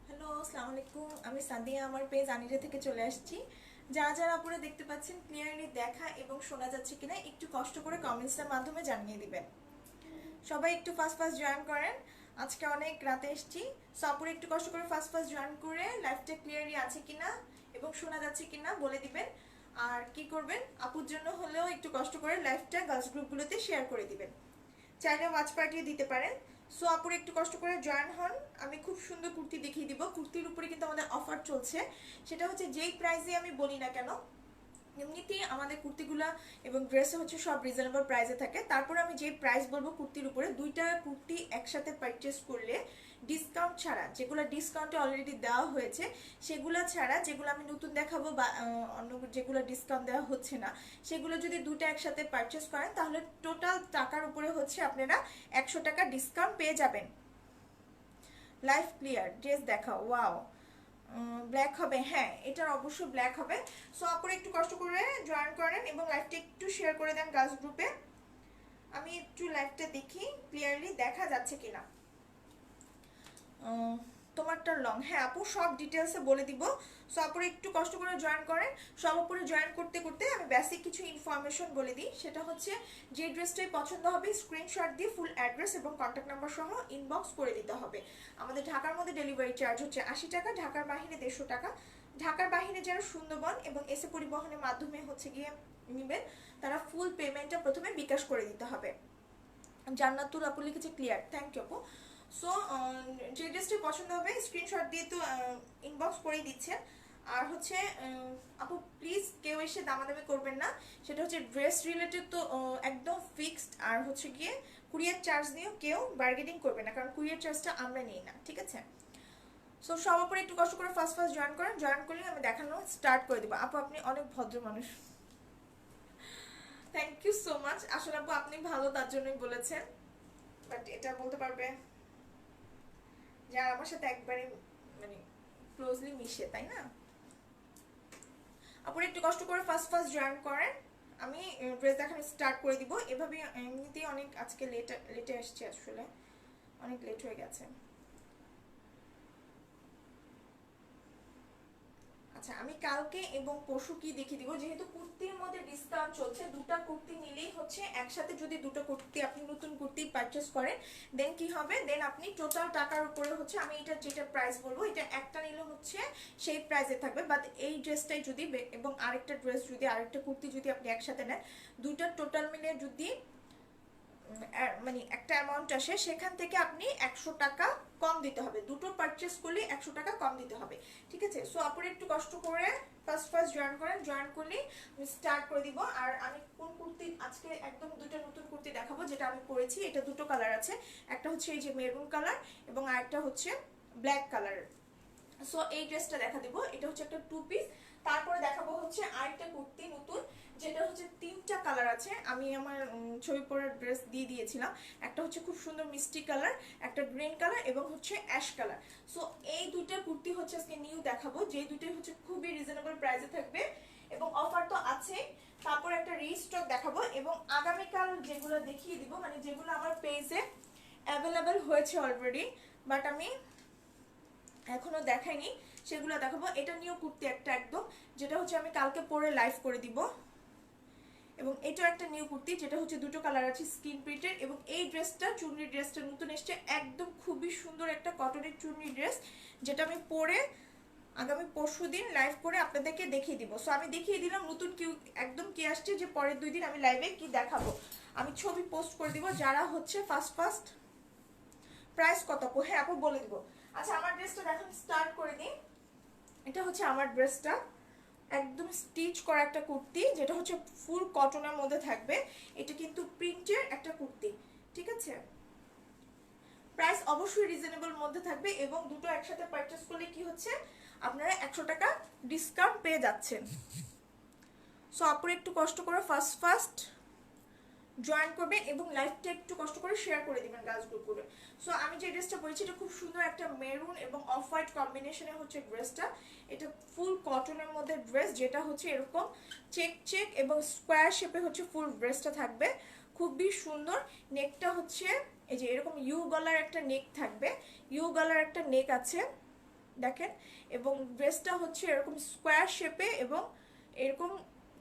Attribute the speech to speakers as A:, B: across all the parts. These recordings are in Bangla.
A: হ্যালো, আসসালামু আলাইকুম। আমি সাদিয়া, আমার পেজ আনিরা থেকে চলে আসছি। যারা যারা আপনারা দেখতে পাচ্ছেন ক্লিয়ারলি দেখা এবং শোনা যাচ্ছে কিনা একটু কষ্ট করে কমেন্টসের মাধ্যমে জানিয়ে দিবেন। সবাই একটু ফাস্ট ফাস্ট জয়েন করেন। আজকে অনেক রাতে এসেছি, সো আপুরে একটু কষ্ট করে ফাস্ট ফাস্ট জয়েন করে লাইভটা ক্লিয়ারলি আছে কিনা এবং শোনা যাচ্ছে কিনা বলে দিবেন। আর কি করবেন, আপুর জন্য হলেও একটু কষ্ট করে লাইভটা গার্লস গ্রুপগুলোতে শেয়ার করে দিবেন। চাইলে ওয়াচ পাঠিয়ে দিতে পারেন। সো আপুরে একটু কষ্ট করে জয়েন হন। আমি খুব সুন্দর কুর্তি দেখিয়ে দিব। কুর্তির উপরে কিন্তু আমাদের অফার চলছে। সেটা হচ্ছে যেই প্রাইসে আমি বলি না কেন, এমনিতেই আমাদের কুর্তিগুলা এবং ড্রেসও হচ্ছে সব রিজনেবল প্রাইসে থাকে। তারপর আমি যে প্রাইস বলবো কুর্তির উপরে, দুইটা কুর্তি একসাথে পারচেস করলে ডিসকাউন্ট ছাড়া, যেগুলো ডিসকাউন্টে অলরেডি দেওয়া হয়েছে সেগুলো ছাড়া, যেগুলো আমি নতুন দেখাবো বা অন্য যেগুলো ডিসকাউন্ট দেওয়া হচ্ছে না, সেগুলো যদি দুটো একসাথে পারচেস করেন তাহলে টোটাল টাকার উপরে হচ্ছে আপনারা 100 টাকা ডিসকাউন্ট পেয়ে যাবেন। লাইফ ক্লিয়ার, ড্রেস দেখাও। ওয়াও, ব্ল্যাক হবে? হ্যাঁ, এটার অবশ্যই ব্ল্যাক হবে। সো আপনারা একটু কষ্ট করে জয়েন করেন এবং লাইভটা একটু শেয়ার করে দেন গার্লস গ্রুপে। আমি একটু লাইভটা দেখি ক্লিয়ারলি দেখা যাচ্ছে কিনা। তোমারটা লং, হ্যাঁ আপু সব ডিটেলসে বলে দিব। সো আপুরা একটু কষ্ট করে জয়েন করেন। সব উপরে জয়েন করতে করতে আমি বেসিক কিছু ইনফরমেশন বলে দিই। সেটা হচ্ছে যে ড্রেসটাই পছন্দ হবে স্ক্রিনশট দিয়ে ফুল অ্যাড্রেস এবং কন্ট্যাক্ট নাম্বার সহ ইনবক্স করে দিতে হবে। আমাদের ঢাকার মধ্যে ডেলিভারি চার্জ হচ্ছে 80 টাকা, ঢাকার বাহিরে 150 টাকা। ঢাকার বাহিরে যারা সুন্দরবন এবং এসে পরিবহনের মাধ্যমে হচ্ছে গিয়ে নেবেন, তারা ফুল পেমেন্টটা প্রথমে বিকাশ করে দিতে হবে। জান্নাতুল আপু লিখেছে ক্লিয়ার, থ্যাংক ইউ আপু। সো যে ড্রেসটি পছন্দ হবে স্ক্রিনশট দিয়ে তো ইনবক্স করেই দিচ্ছেন। আর হচ্ছে আপু প্লিজ কেউ এসে দামাদামি করবেন না। সেটা হচ্ছে ড্রেস রিলেটেড তো একদম ফিক্সড। আর হচ্ছে গিয়ে কুরিয়ার চার্জ নিয়েও কেউ বার্গেনিং করবে না, কারণ কুরিয়ার চার্জটা আমরা নিই না, ঠিক আছে? সো সব উপরে একটু কষ্ট করে ফার্স্ট ফার্স্ট জয়েন করেন। জয়েন করলে আমি দেখানো স্টার্ট করে দেবো। আপু আপনি অনেক ভদ্র মানুষ, থ্যাংক ইউ সো মাচ। আসলে আপু আপনি ভালো তার জন্যই বলেছেন, বাট এটা বলতে পারবে যারা আমার সাথে একবারে মানে ক্লোজলি মিশে, তাই না? আপনারা একটু কষ্ট করে ফার্স্ট ফার্স্ট জয়েন করেন। আমি ড্রেস দেখানো স্টার্ট করে দিব। এভাবে এমনিতেই অনেক আজকে লেটে আসছে, আসলে অনেক লেট হয়ে গেছে। আচ্ছা, আমি কালকে এবং পরশু কি দেখিয়ে দিব। যেহেতু কুর্তির মধ্যে ডিসকাউন্ট চলছে, দুটো কুর্তি নিলেই হচ্ছে একসাথে যদি দুটো কুর্তি আপনি নতুন কুর্তি পারচেস করেন, দেন কি হবে, দেন আপনি টোটাল টাকার উপরে হচ্ছে আমি এটা যেটা প্রাইস বলবো এটা একটা নিলে হচ্ছে সেই প্রাইসে থাকবে। বাট এই ড্রেসটাই যদি এবং আরেকটা ড্রেস যদি আরেকটা কুর্তি যদি আপনি একসাথে নেন, দুইটার টোটাল মিলে যদি মানে একটা অ্যামাউন্ট আসে, সেখান থেকে আপনি 100 টাকা কম দিতে হবে। দুটো পারচেস করলে 100 টাকা কম দিতে হবে, ঠিক আছে? সো আপনারা একটু কষ্ট করে ফার্স্ট ফার্স্ট জয়েন করেন। জয়েন করলেই আমি স্টার্ট করে দিব। আর আমি কোন কুর্তি আজকে একদম দুটো নতুন কুর্তি দেখাবো যেটা আমি পরেছি। এটা দুটো কালার আছে, একটা হচ্ছে এই যে মেরুন কালার এবং আরেকটা হচ্ছে ব্ল্যাক কালারের। সো এই ড্রেসটা দেখা দিব, এটা হচ্ছে একটা টু পিস। তারপরে দেখাবো হচ্ছে আরেকটা কুর্তি নতুন, যেটা হচ্ছে তিনটা কালার আছে। আমি আমার ছবি পরার ড্রেস দিয়ে দিয়েছিলাম। একটা হচ্ছে খুব সুন্দর মিষ্টি কালার, একটা গ্রিন কালার এবং হচ্ছে অ্যাশ কালার। সো এই দুইটা কুর্তি হচ্ছে আজকে নিউ দেখাবো, যে দুইটাই হচ্ছে খুবই রিজনেবল প্রাইসে থাকবে এবং অফার তো আছে। তারপর একটা রিস্টক দেখাবো এবং আগামীকাল যেগুলো দেখিয়ে দিব, মানে যেগুলো আমার পেজে অ্যাভেলেবেল হয়েছে অলরেডি, বাট আমি এখনো দেখাইনি, সেগুলো দেখাবো। এটা নিউ কুর্তি একটা একদম, যেটা হচ্ছে আমি কালকে পরে লাইভ করে দিব। এবং এটা একটা নিউ কুর্তি, যেটা হচ্ছে দুটো কালার আছে স্কিন প্রিন্টের। এবং এই ড্রেসটা, চুনরি ড্রেসটা নতুন এসছে, একদম খুবই সুন্দর একটা কটনের চুনরি ড্রেস, যেটা আমি পরে আগামী পরশুদিন লাইভ করে আপনাদেরকে দেখিয়ে দিব। সো আমি দেখিয়ে দিলাম নতুন কি একদম কি আসছে, যে পরের 2 দিন আমি লাইভে কি দেখাবো, আমি ছবি পোস্ট করে দিব। যারা হচ্ছে ফার্স্ট প্রাইস কত আপু? হ্যাঁ আপু বলে দিব। আচ্ছা আমার ড্রেসটা দেখুন, স্টার্ট করে দিই। এটা হচ্ছে আমার ড্রেসটা, একদম স্টিচ করা একটা কুর্তি, যেটা হচ্ছে ফুল কটনের মধ্যে থাকবে। এটা কিন্তু প্রিন্টের একটা কুর্তি, ঠিক আছে। প্রাইস অবশ্যই রিজনেবল মধ্যে থাকবে, এবং দুটো একসাথে পারচেস করলে কি হচ্ছে, আপনারা 100 টাকা ডিসকাউন্ট পেয়ে যাচ্ছেন। সো আপুরা একটু কষ্ট করে ফার্স্ট জয়েন করবেন, এবং লাইভটা একটু কষ্ট করে শেয়ার করে দিবেন গার্লস গ্রুপ করে। সো আমি যে ড্রেসটা পরেছি, এটা খুব সুন্দর একটা মেরুন এবং অফ হোয়াইট কম্বিনেশনে হচ্ছে ড্রেসটা। এটা ফুল কটনের মধ্যে ড্রেস, যেটা হচ্ছে এরকম চেক এবং স্কোয়ার শেপে হচ্ছে ফুল ড্রেসটা থাকবে, খুবই সুন্দর। নেকটা হচ্ছে এই যে এরকম ইউ গলার একটা নেক থাকবে, ইউ গলার একটা নেক আছে দেখেন। এবং ড্রেসটা হচ্ছে এরকম স্কোয়ার শেপে, এবং এরকম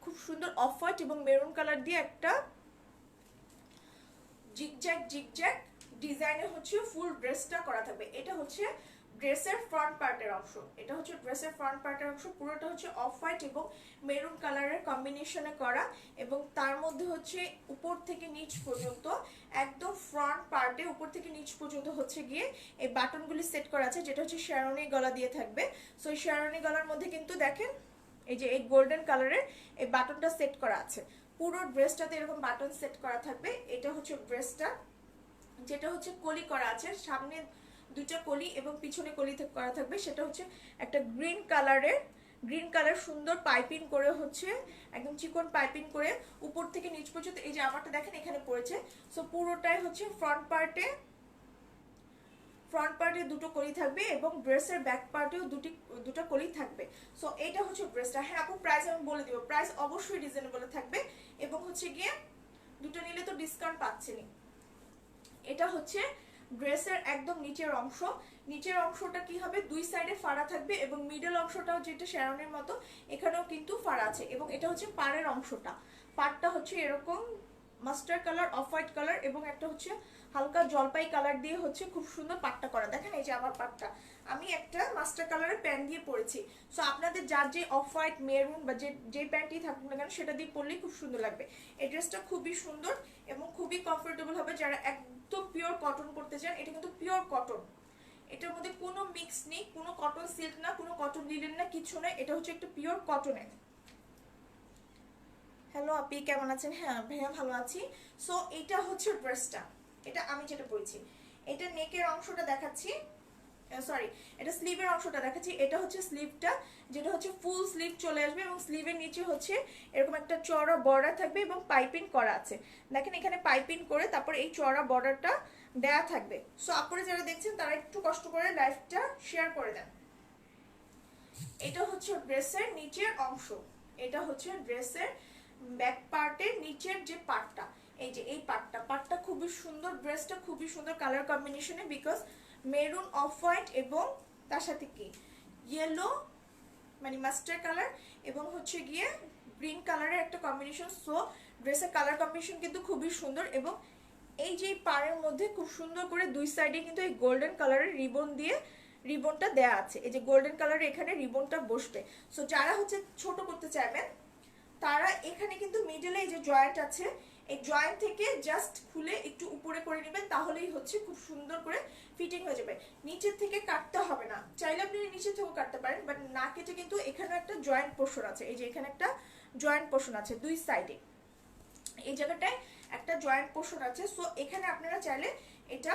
A: খুব সুন্দর অফ হোয়াইট এবং মেরুন কালার দিয়ে একটা জিগজ্যাগ ডিজাইনে হচ্ছে ফুল ড্রেসটা করা থাকবে। এটা হচ্ছে ড্রেসের ফ্রন্ট পার্টের অংশ, এটা হচ্ছে ড্রেসের ফ্রন্ট পার্টের অংশ। পুরোটা হচ্ছে অফ হোয়াইট এবং মেরুন কালারের কম্বিনেশনে করা, এবং তার মধ্যে হচ্ছে উপর থেকে নিচ পর্যন্ত, একদম ফ্রন্ট পার্টে উপর থেকে নিচ পর্যন্ত হচ্ছে গিয়ে এই বাটনগুলি সেট করা আছে, যেটা হচ্ছে শেরওয়ানি গলা দিয়ে থাকবে। সো এই শেরওয়ানি গলার মধ্যে কিন্তু দেখেন এই যে এই গোল্ডেন কালারের এই বাটনটা সেট করা আছে। পুরো ড্রেসটাতে এরকম বাটন সেট করা থাকবে। এটা হচ্ছে ড্রেসটা, যেটা হচ্ছে কলি করা আছে, সামনে দুইটা কলি এবং পিছনে কলি করা থাকবে। সেটা হচ্ছে একটা গ্রিন কালার সুন্দর পাইপিং করে হচ্ছে, একদম চিকন পাইপিং করে উপর থেকে নিচ পর্যন্ত, এই যে আমারটা দেখেন এখানে পড়েছে। সো পুরোটাই হচ্ছে ফ্রন্ট পার্টে দুটো কলি থাকবে, এবং ড্রেসের ব্যাক পার্টেও দুটো কলি থাকবে। সো এটা হচ্ছে ড্রেসটা। হ্যাঁ আপু প্রাইস আমি বলে দিব, প্রাইস অবশ্যই রিজনেবল থাকবে, এবং হচ্ছে গিয়ে দুটো নিলে তো ডিসকাউন্ট পাচ্ছেনই। এটা হচ্ছে ড্রেসের একদম নিচের অংশটা কি হবে, দুই সাইডে ফাড়া থাকবে, এবং মিডল অংশটাও যেটা শেরওয়ানির মতো এখানেও কিন্তু ফাড়া আছে। এবং এটা হচ্ছে পাড়ের অংশটা, পাড়টা হচ্ছে এরকম mustard colour, off white colour, এবং একটা হচ্ছে হালকা জলপাই কালার দিয়ে হচ্ছে খুব সুন্দর পাটটা করা। দেখেন এই যে আমার পাটটা, আমি একটা মাস্টার কালারের প্যান্ট দিয়ে পরেছি। সো আপনাদের যার যে অফ হোয়াইট মেরুন বা যে প্যান্টই থাকুক না কেন, সেটা দিয়ে পরলেই খুব সুন্দর লাগবে। এই ড্রেসটা খুবই সুন্দর এবং খুবই কমফোর্টেবল হবে যারা একদম পিওর কটন করতে চান। এটা কিন্তু পিওর কটন, এটার মধ্যে কোনো মিক্স নেই, কোনো কটন সিল্ক না, কোনো কটন লিলেন না, কিছু না। এটা হচ্ছে একটা পিওর কটনের। হ্যালো আপি কেমন আছেন? হ্যাঁ ভাইয়া ভালো আছি। সো এটা হচ্ছে ড্রেসটা, এটা আমি যেটা পরেছি। এটা নেকের অংশটা দেখাচ্ছি, সরি এটা স্লিভের অংশটা দেখাচ্ছি। এটা হচ্ছে স্লিভটা, যেটা হচ্ছে ফুল স্লিভ চলে আসবে, এবং স্লিভের নিচে হচ্ছে এরকম একটা চওড়া বর্ডার থাকবে, এবং পাইপিং করা আছে। দেখেন এখানে পাইপিং করে তারপর এই চওড়া বর্ডারটা দেয়া থাকবে। সো আপনারা যারা দেখছেন তারা একটু কষ্ট করে লাইভটা শেয়ার করে দেন। এটা হচ্ছে ড্রেসের নিচের অংশ, এটা হচ্ছে ড্রেসের ব্যাক পার্টের নিচের যে পার্টটা, এই যে এই পার্টটা খুবই সুন্দর। ড্রেসটা খুবই সুন্দর কালার কম্বিনেশনে, বিকজ মেরুন অফ হোয়াইট এবং তার সাথে কি ইয়েলো মানে মাস্টার্ড কালার এবং হচ্ছে গিয়ে গ্রিন কালারের একটা কম্বিনেশন। সো ড্রেসের কালার কম্বিনেশন কিন্তু খুবই সুন্দর। এবং এই যে পাড়ের মধ্যে খুব সুন্দর করে দুই সাইডে কিন্তু এই গোল্ডেন কালারের রিবনটা দেয়া আছে, এই যে গোল্ডেন কালারের এখানে রিবনটা বসবে। সো যারা হচ্ছে ছোট করতে চাইবেন তারা এখানে কিন্তু মিডলে এই যে জয়েন্ট আছে, এই জয়েন্ট থেকে জাস্ট খুলে একটু উপরে করে নেবেন, তাহলেই হচ্ছে খুব সুন্দর করে ফিটিং হয়ে যাবে। নিচের থেকে কাটতে হবে না, চাইলে আপনি নিচের থেকেও কাটতে পারেন, বাট না কেটে কিন্তু এখানে একটা জয়েন্ট পোর্শন আছে, এই যে এখানে একটা জয়েন্ট পোর্শন আছে দুই সাইডে, এই জায়গাটায় একটা জয়েন্ট পোর্শন আছে। সো এখানে আপনারা চাইলে এটা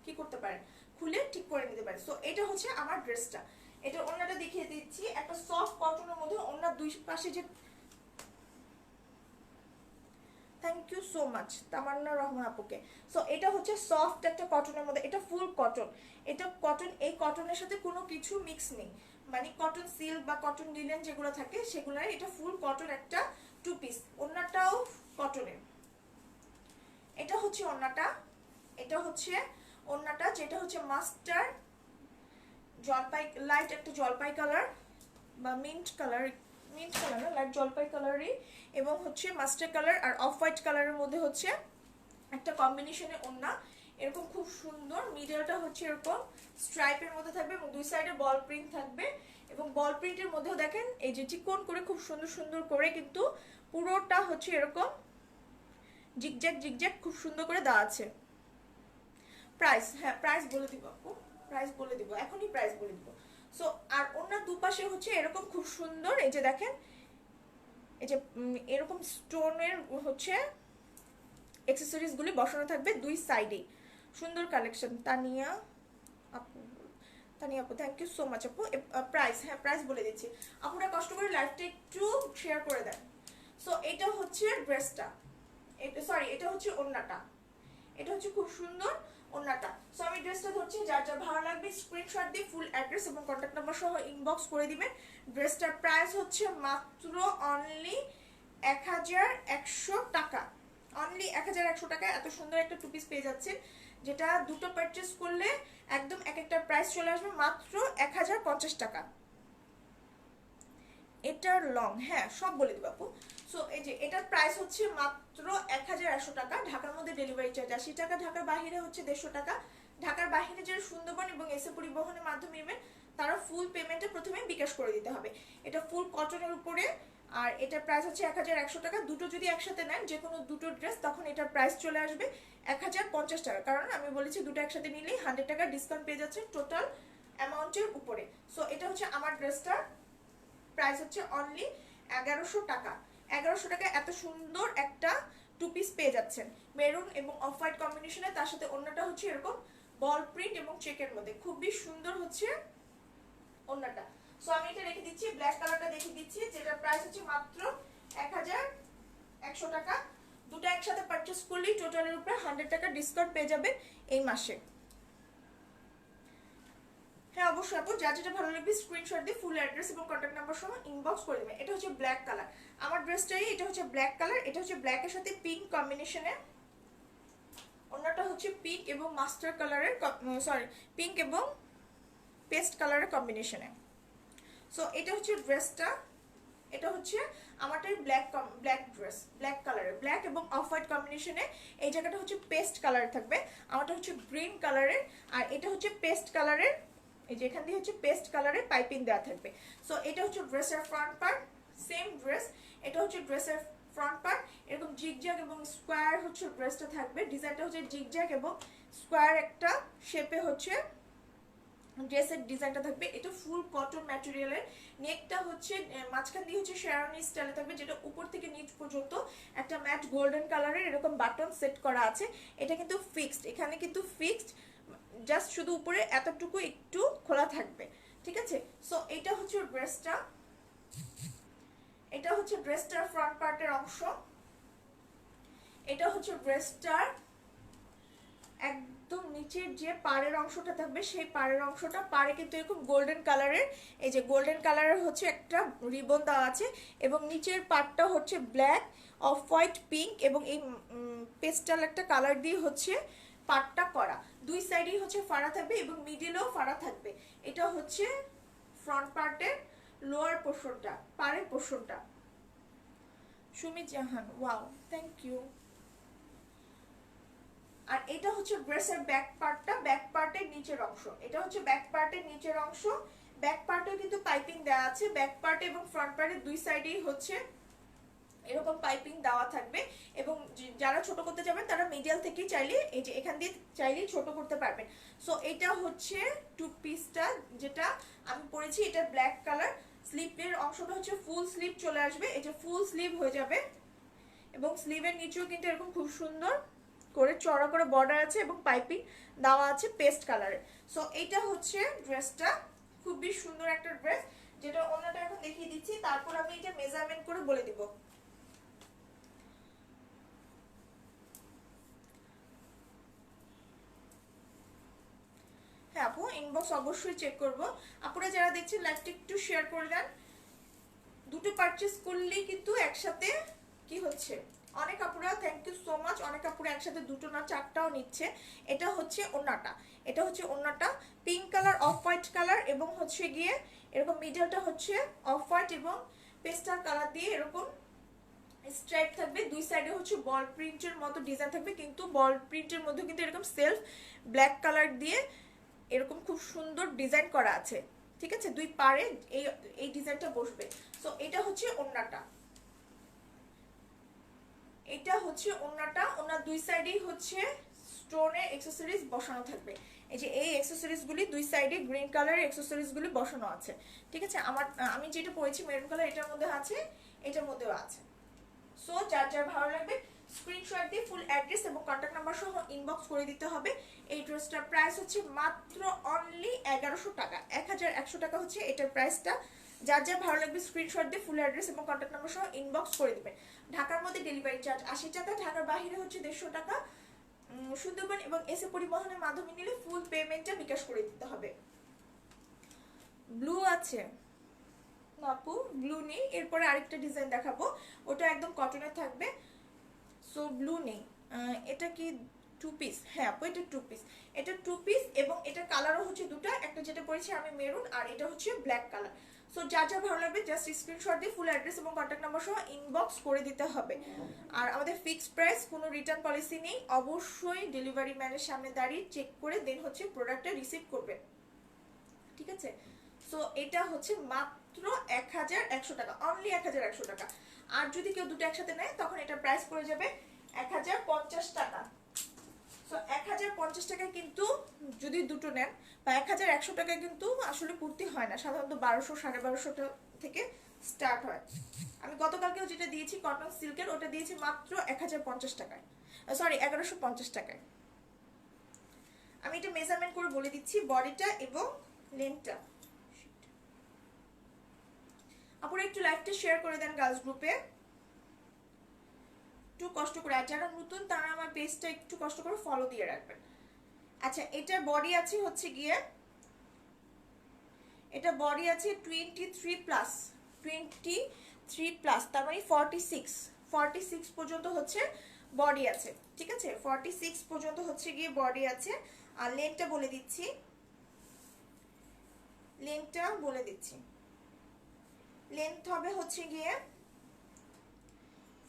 A: কি করতে পারেন, খুলে ঠিক করে নিতে পারেন। সো এটা হচ্ছে আমার ড্রেসটা। এটা ওড়নাটা দেখিয়ে দিচ্ছি, একটা সফট কটনের মধ্যে ওড়নার দুই পাশে যে, থ্যাংক ইউ সো মাচ তামান্না রহমান আপুকে। সো এটা হচ্ছে সফট একটা কটনের মধ্যে, এটা ফুল কটন, এটা কটন, এই কটনের সাথে কোনো কিছু মিক্স নেই, মানে কটন সিল্ক বা কটন লিনেন যেগুলো থাকে সেগুলোর, এটা ফুল কটন একটা টু পিস। ওড়নাটাও কটনের, এটা হচ্ছে ওড়নাটা, এটা হচ্ছে ওড়নাটা, যেটা হচ্ছে মাস্টার জলপাই, লাইট একটা জলপাই কালার বা মিন্ট কালার, মিন্ট কালার না, লাইট জলপাই কালারই, এবং হচ্ছে মাস্টার কালার আর অফ হোয়াইট কালারের মধ্যে হচ্ছে একটা কম্বিনেশনে ওড়না। এরকম খুব সুন্দর, মিডলটা হচ্ছে এরকম স্ট্রাইপের মধ্যে থাকবে এবং দুই সাইডে বল প্রিন্ট থাকবে, এবং বল প্রিন্টের মধ্যেও দেখেন এই যে চিকন করে খুব সুন্দর সুন্দর করে কিন্তু পুরোটা হচ্ছে এরকম জিগজ্যাগ জিগজ্যাগ খুব সুন্দর করে দেওয়া আছে। প্রাইস, হ্যাঁ প্রাইস বলে দিব আপু, প্রাইস বলে দিব, এখনই প্রাইস বলে দিব। সো আর ওনার দুপাশে হচ্ছে এরকম খুব সুন্দর, এই যে দেখেন এই যে এরকম স্টোনের হচ্ছে অ্যাকসেসরিজ গুলি বসানো থাকবে দুই সাইডেই। সুন্দর কালেকশন। তানিয়া আপু, তানিয়া আপু থ্যাংক ইউ সো মাচ আপু। প্রাইস, হ্যাঁ প্রাইস বলে দিচ্ছি, আপনারা কষ্ট করে লাইভটা একটু শেয়ার করে দেন। সো এটা হচ্ছে ড্রেসটা, সরি এটা হচ্ছে ওড়নাটা, এটা হচ্ছে খুব সুন্দর ওড়নাটা। সো আমি ড্রেসটা ধরছি, যার যার ভালো লাগবে স্ক্রিনশট দিয়ে ফুল অ্যাড্রেস এবং কন্ট্যাক্ট নাম্বার সহ ইনবক্স করে দিবেন। ড্রেসটার প্রাইস হচ্ছে মাত্র অনলি 1100 টাকা, অনলি 1100 টাকায় এত সুন্দর একটা টু পিস পেয়ে যাচ্ছেন, যেটা দুটো পারচেস করলে একদম এক একটা প্রাইস চলে আসবে মাত্র 1050 টাকা। এটার লং, হ্যাঁ সব বলে দিব আপু। সো এই যে এটার প্রাইস হচ্ছে মাত্র 1100 টাকা, ঢাকার মধ্যে ডেলিভারি চার্জ 80 টাকা, ঢাকার বাইরে হচ্ছে 150 টাকা। ঢাকার বাইরে যারা সুন্দরবন এবং এসে পরিবহনের মাধ্যমে নেবেন তারা ফুল পেমেন্টে প্রথমে বিকাশ করে দিতে হবে। এটা ফুল কটনের উপরে, আর এটার প্রাইস হচ্ছে 1100 টাকা। দুটো যদি একসাথে নেন, যে কোনো দুটো ড্রেস, তখন এটার প্রাইস চলে আসবে 1050 টাকা, কারণ আমি বলেছি দুটো একসাথে নিলেই 100 টাকা ডিসকাউন্ট পেয়ে যাচ্ছে টোটাল অ্যামাউন্টের উপরে। সো এটা হচ্ছে আমার ড্রেসটার প্রাইস হচ্ছে অনলি 1100 টাকা। 1100 টাকা এত সুন্দর একটা টু পিস পেয়ে যাচ্ছেন মেরুন এবং অফ হোয়াইট কম্বিনেশনে, তার সাথে ওড়নাটা হচ্ছে এরকম বল প্রিন্ট এবং চেকের মধ্যে, খুবই সুন্দর হচ্ছে ওড়নাটা। সো আমি এটা রেখে দিচ্ছি, ব্ল্যাক কালারটা দেখিয়ে দিচ্ছি, যেটার প্রাইস হচ্ছে মাত্র 1100 টাকা। দুটো একসাথে পারচেস করলেই টোটালের উপরে 100 টাকা ডিসকাউন্ট পেয়ে যাবে এই মাসে। হ্যাঁ অবশ্যই আপু, যা যেটা ভালো লাগবে স্ক্রিনশট দিয়ে ফুল অ্যাড্রেস এবং কন্ট্যাক্ট নাম্বার সহ ইনবক্স করে দেবেন। এটা হচ্ছে ব্ল্যাক কালার, আমার ড্রেসটাই এটা হচ্ছে ব্ল্যাক কালার, এটা হচ্ছে ব্ল্যাকের সাথে পিঙ্ক কম্বিনেশনে, অন্যটা হচ্ছে পিঙ্ক এবং মাস্টার কালারের, সরি পিঙ্ক এবং পেস্ট কালারের কম্বিনেশনে। সো এটা হচ্ছে ড্রেসটা, এটা হচ্ছে আমারটাই ব্ল্যাক ব্ল্যাক ড্রেস, ব্ল্যাক কালারের, ব্ল্যাক এবং অফ হোয়াইট কম্বিনেশনে। এই জায়গাটা হচ্ছে পেস্ট কালার থাকবে, আমারটা হচ্ছে গ্রিন কালারের, আর এটা হচ্ছে পেস্ট কালারের, এই যে এখান দিয়ে হচ্ছে পেস্ট কালারের পাইপিং দেওয়া থাকবে। সো এটা হচ্ছে ড্রেসের ফ্রন্ট পার্ট, সেম ড্রেস, এটা হচ্ছে ড্রেসের ফ্রন্ট পার্ট, এরকম জিগজ্যাগ এবং স্কোয়ার হচ্ছে ড্রেসটা থাকবে, ডিজাইনটা হচ্ছে জিগজ্যাগ এবং স্কোয়ার একটা শেপে হচ্ছে ড্রেসের ডিজাইনটা থাকবে। এটা ফুল কটন ম্যাটেরিয়ালের, নেকটা হচ্ছে মাঝখান দিয়ে হচ্ছে শেরওয়ানি স্টাইলে থাকবে, যেটা উপর থেকে নিচ পর্যন্ত একটা ম্যাট গোল্ডেন কালারের এরকম বাটন সেট করা আছে। এটা কিন্তু ফিক্সড, এখানে কিন্তু ফিক্সড, জাস্ট শুধু উপরে এতটুকু একটু খোলা থাকবে, ঠিক আছে। সো এটা হচ্ছে ড্রেসটা, এটা হচ্ছে ড্রেসটার ফ্রন্ট পার্টের অংশ, এটা হচ্ছে ড্রেসটার একদম নিচের যে পাড়ের অংশটা থাকবে, সেই পাড়ের অংশটা, পাড়ে কিন্তু এরকম গোল্ডেন কালারের, এই যে গোল্ডেন কালারের হচ্ছে একটা রিবন দেওয়া আছে, এবং নিচের পাড়টা হচ্ছে ব্ল্যাক অফ হোয়াইট পিঙ্ক এবং এই পেস্টাল একটা কালার দিয়ে হচ্ছে পাড়টা করা, দুই সাইডেই হচ্ছে ফাড়া থাকবে এবং মিডিলেও ফাড়া থাকবে। এটা হচ্ছে ফ্রন্ট পার্টের লোয়ার পোর্শনটা, পাড়ের পোর্শনটা। সুমিত জাহান, ওয়াও থ্যাংক ইউ। আর এটা হচ্ছে ড্রেসের ব্যাক পার্টটা, ব্যাক পার্টের নিচের অংশ, এটা হচ্ছে ব্যাক পার্টের নিচের অংশ। ব্যাক পার্টেও কিন্তু পাইপিং দেওয়া আছে, ব্যাক পার্টে এবং ফ্রন্ট পার্টের দুই সাইডেই হচ্ছে এরকম পাইপিং দেওয়া থাকবে, এবং যারা ছোট করতে যাবেন তারা মিডিয়াল থেকেই চাইলে এই যে এখান দিয়ে চাইলেই ছোট করতে পারবেন। সো এটা হচ্ছে টু পিসটা যেটা আমি পরেছি, এটা ব্ল্যাক কালার, স্লিভের অংশটা হচ্ছে ফুল স্লিভ চলে আসবে, এই যে ফুল স্লিভ হয়ে যাবে, এবং স্লিভের নিচেও কিন্তু এরকম খুব সুন্দর করে চড়া করে বর্ডার আছে এবং পাইপিং দেওয়া আছে পেস্ট কালারের। সো এইটা হচ্ছে ড্রেসটা, খুবই সুন্দর একটা ড্রেস, যেটা অন্যটা এখন দেখিয়ে দিচ্ছি, তারপর আমি এটা মেজারমেন্ট করে বলে দিব। হ্যাঁ আপু ইনবক্স অবশ্যই চেক করব। আপুরা যারা দেখছেন লাইভটা একটু শেয়ার করে দেন, দুটো পারচেস করলেই কিন্তু একসাথে কি হচ্ছে অনেক আপুরা থ্যাংক ইউ সো মাচ, অনেক আপুরা একসাথে দুটো না চারটাও নিচ্ছে। এটা হচ্ছে ওড়নাটা, এটা হচ্ছে ওড়নাটা pink colour off white colour এবং হচ্ছে গিয়ে এরকম মিডলটা হচ্ছে অফ হোয়াইট এবং পেস্টাল কালার দিয়ে এরকম স্ট্রাইপ থাকবে। দুই সাইডে হচ্ছে বল প্রিন্টের মতো ডিজাইন থাকবে, কিন্তু বল প্রিন্টের মধ্যে কিন্তু এরকম সেলফ ব্ল্যাক কালার দিয়ে এরকম খুব সুন্দর ডিজাইন করা আছে। ঠিক আছে, দুই পারে এই এই ডিজাইনটা বসবে। সো এটা হচ্ছে ওড়নাটা, এটা হচ্ছে ওড়নাটা। ওড়নার দুই সাইডেই হচ্ছে স্টোনের অ্যাকসেসরিজ বসানো থাকবে। এই যে এই অ্যাকসেসরিজগুলি দুই সাইডে গ্রিন কালারের অ্যাকসেসরিজগুলি বসানো আছে। ঠিক আছে, আমি যেটা পরেছি মেরুন কালার, এটার মধ্যে আছে, এটার মধ্যেও আছে। সো যার যার ভালো লাগবে স্ক্রিনশট দিয়ে ফুল অ্যাড্রেস এবং কন্ট্যাক্ট নাম্বার সহ ইনবক্স করে দিতে হবে। এই ড্রেসটার প্রাইস হচ্ছে মাত্র অনলি 1100 টাকা, 1100 টাকা হচ্ছে এটার প্রাইসটা। যার যার ভালো লাগবে স্ক্রিনশট দিয়ে ফুল অ্যাড্রেস এবং কন্ট্যাক্ট নাম্বার সহ ইনবক্স করে দিবেন। ঢাকার মধ্যে ডেলিভারি চার্জ 80 টাকা, ঢাকার বাইরে হচ্ছে 150 টাকা। সুন্দরবন এবং এসে পরিবহনের মাধ্যমে নিলে ফুল পেমেন্টটা বিকাশ করে দিতে হবে। ব্লু আছে আপু, ব্লু নেই। এরপরে আরেকটা ডিজাইন দেখাবো, ওটা একদম কটনের থাকবে। সো ব্লু নেই। এটা কি টু পিস? হ্যাঁ আপু এটা টু পিস, এটা টু পিস এবং এটার কালারও হচ্ছে দুটো, একটা যেটা পরেছি আমি মেরুন আর এটা হচ্ছে ব্ল্যাক কালার। সো যার যা ভালো লাগবে জাস্ট স্ক্রিনশট দিয়ে ফুল অ্যাড্রেস এবং কন্ট্যাক্ট নাম্বার সহ ইনবক্স করে দিতে হবে। আর আমাদের ফিক্সড প্রাইস, কোনো রিটার্ন পলিসি নেই। অবশ্যই ডেলিভারি ম্যানের সামনে দাঁড়িয়ে চেক করে দেন হচ্ছে প্রোডাক্টটা রিসিভ করবেন। ঠিক আছে, সো এটা হচ্ছে মাত্র 1100 টাকা, অনলি 1100 টাকা। আর যদি কেউ দুটো একসাথে নেয় তখন এটা প্রাইস পড়ে যাবে 1050 টাকা। সো 1050 টাকায় কিন্তু যদি দুটো নেন বা 1100 টাকায় কিন্তু আসলে কুর্তি হয় না, সাধারণত 1200 1250 থেকে স্টার্ট হয়। আমি গতকালকেও যেটা দিয়েছি কটন সিল্কের, ওটা দিয়েছি মাত্র 1050 টাকায়, সরি 1150 টাকায়। আমি এটা মেজারমেন্ট করে বলে দিচ্ছি বডিটা এবং লেন্থটা। আপুরা একটু লাইভটা শেয়ার করে দেন গার্লস গ্রুপে, একটু কষ্ট করে। আর যারা নতুন তারা আমার পেজটা একটু কষ্ট করে ফলো দিয়ে রাখবেন। আচ্ছা, এটা বডি আছে হচ্ছে গিয়ে, এটা বডি আছে 23 প্লাস, 23 প্লাস, তার মানে 46 পর্যন্ত হচ্ছে বডি আছে। ঠিক আছে, 46 পর্যন্ত হচ্ছে গিয়ে বডি আছে। আর লেন্থটা বলে দিচ্ছি, লেন্থটা বলে দিচ্ছি, লেন্থ হবে হচ্ছে গিয়ে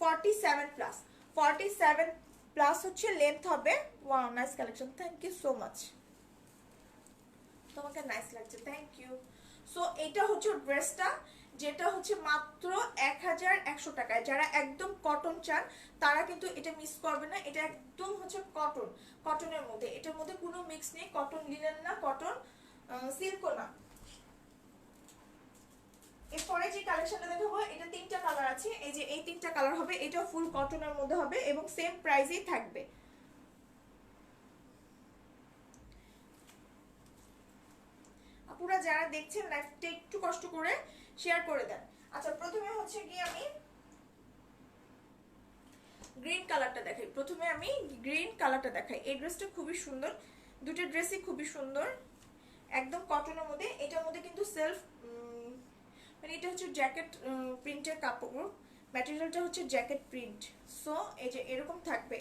A: 47 প্লাস, 47 প্লাস হচ্ছে লেন্থ হবে। Wow nice collection, thank you so much, তোমাকে নাইস লাগছে, থ্যাংক ইউ। সো এটা হচ্ছে ড্রেসটা, যেটা হচ্ছে মাত্র 1100 টাকায়। যারা একদম কটন চান তারা কিন্তু এটা মিস করবে না। এটা একদম হচ্ছে কটন, কটনের মধ্যে, এটার মধ্যে কোনো মিক্স নেই, কটন লিনেন না, কটন সিল্কও না। এরপরে যে কালেকশনটা দেখাবো, এটা তিনটা কালার আছে, এই যে এই তিনটা কালার হবে, এটা ফুল কটনের মধ্যে হবে এবং সেম প্রাইসেই থাকবে। আপুরা যারা দেখছেন লাইভটা একটু কষ্ট করে শেয়ার করে দেন। আচ্ছা, প্রথমে হচ্ছে কি আমি গ্রিন কালারটা দেখাই, প্রথমে আমি গ্রিন কালারটা দেখাই। এই ড্রেসটা খুবই সুন্দর, দুটো ড্রেসই খুবই সুন্দর, একদম কটনের মধ্যে। এটার মধ্যে কিন্তু সেলফ মানে এটা হচ্ছে জ্যাকেট প্রিন্টের কাপড়, ম্যাটেরিয়ালটা হচ্ছে জ্যাকেট প্রিন্ট। সো এই যে এরকম থাকবে,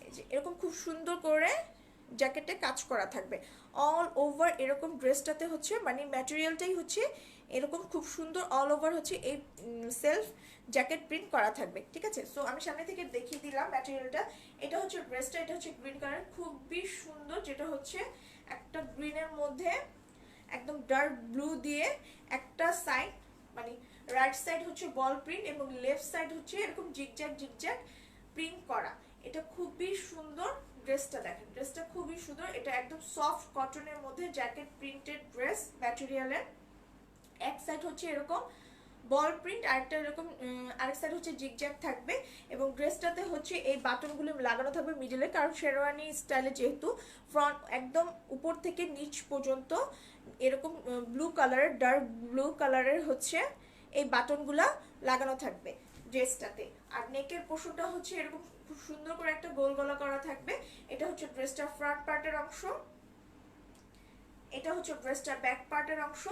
A: এই যে এরকম খুব সুন্দর করে জ্যাকেটে কাজ করা থাকবে অল ওভার। এরকম ড্রেসটাতে হচ্ছে মানে ম্যাটেরিয়ালটাই হচ্ছে এরকম খুব সুন্দর অল ওভার হচ্ছে এই সেলফ জ্যাকেট প্রিন্ট করা থাকবে। ঠিক আছে, সো আমি সামনে থেকে দেখিয়ে দিলাম ম্যাটেরিয়ালটা। এটা হচ্ছে ড্রেসটা, এটা হচ্ছে গ্রিন কালার, খুবই সুন্দর, যেটা হচ্ছে একটা গ্রিনের মধ্যে একদম ডার্ক ব্লু দিয়ে একটা সাইড মানে রাইট সাইড হচ্ছে বল প্রিন্ট এবং লেফট সাইড হচ্ছে এরকম জিগজ্যাগ জিগজ্যাগ প্রিন্ট করা। এটা খুবই সুন্দর ড্রেসটা, দেখেন ড্রেসটা খুবই সুন্দর। এটা একদম সফট কটনের মধ্যে জ্যাকেট প্রিন্টেড ড্রেস ম্যাটেরিয়ালের। এক সাইড হচ্ছে এরকম বল প্রিন্ট, আরেকটা এরকম আরেক সাইড হচ্ছে জিগজ্যাগ থাকবে এবং ড্রেসটাতে হচ্ছে এই বাটনগুলো লাগানো থাকবে মিডলে, কারণ শেরওয়ানি স্টাইলে যেহেতু ফ্রন্ট একদম উপর থেকে নিচ পর্যন্ত এরকম ব্লু কালারের ডার্ক ব্লু কালারের হচ্ছে এই বাটনগুলা লাগানো থাকবে ড্রেসটাতে। আর নেকের পোর্শনটা হচ্ছে এরকম খুব সুন্দর করে একটা গোল গলা করা থাকবে। এটা হচ্ছে ড্রেসটার ফ্রন্ট পার্টের অংশ, এটা হচ্ছে ড্রেসটার ব্যাক পার্টের অংশ।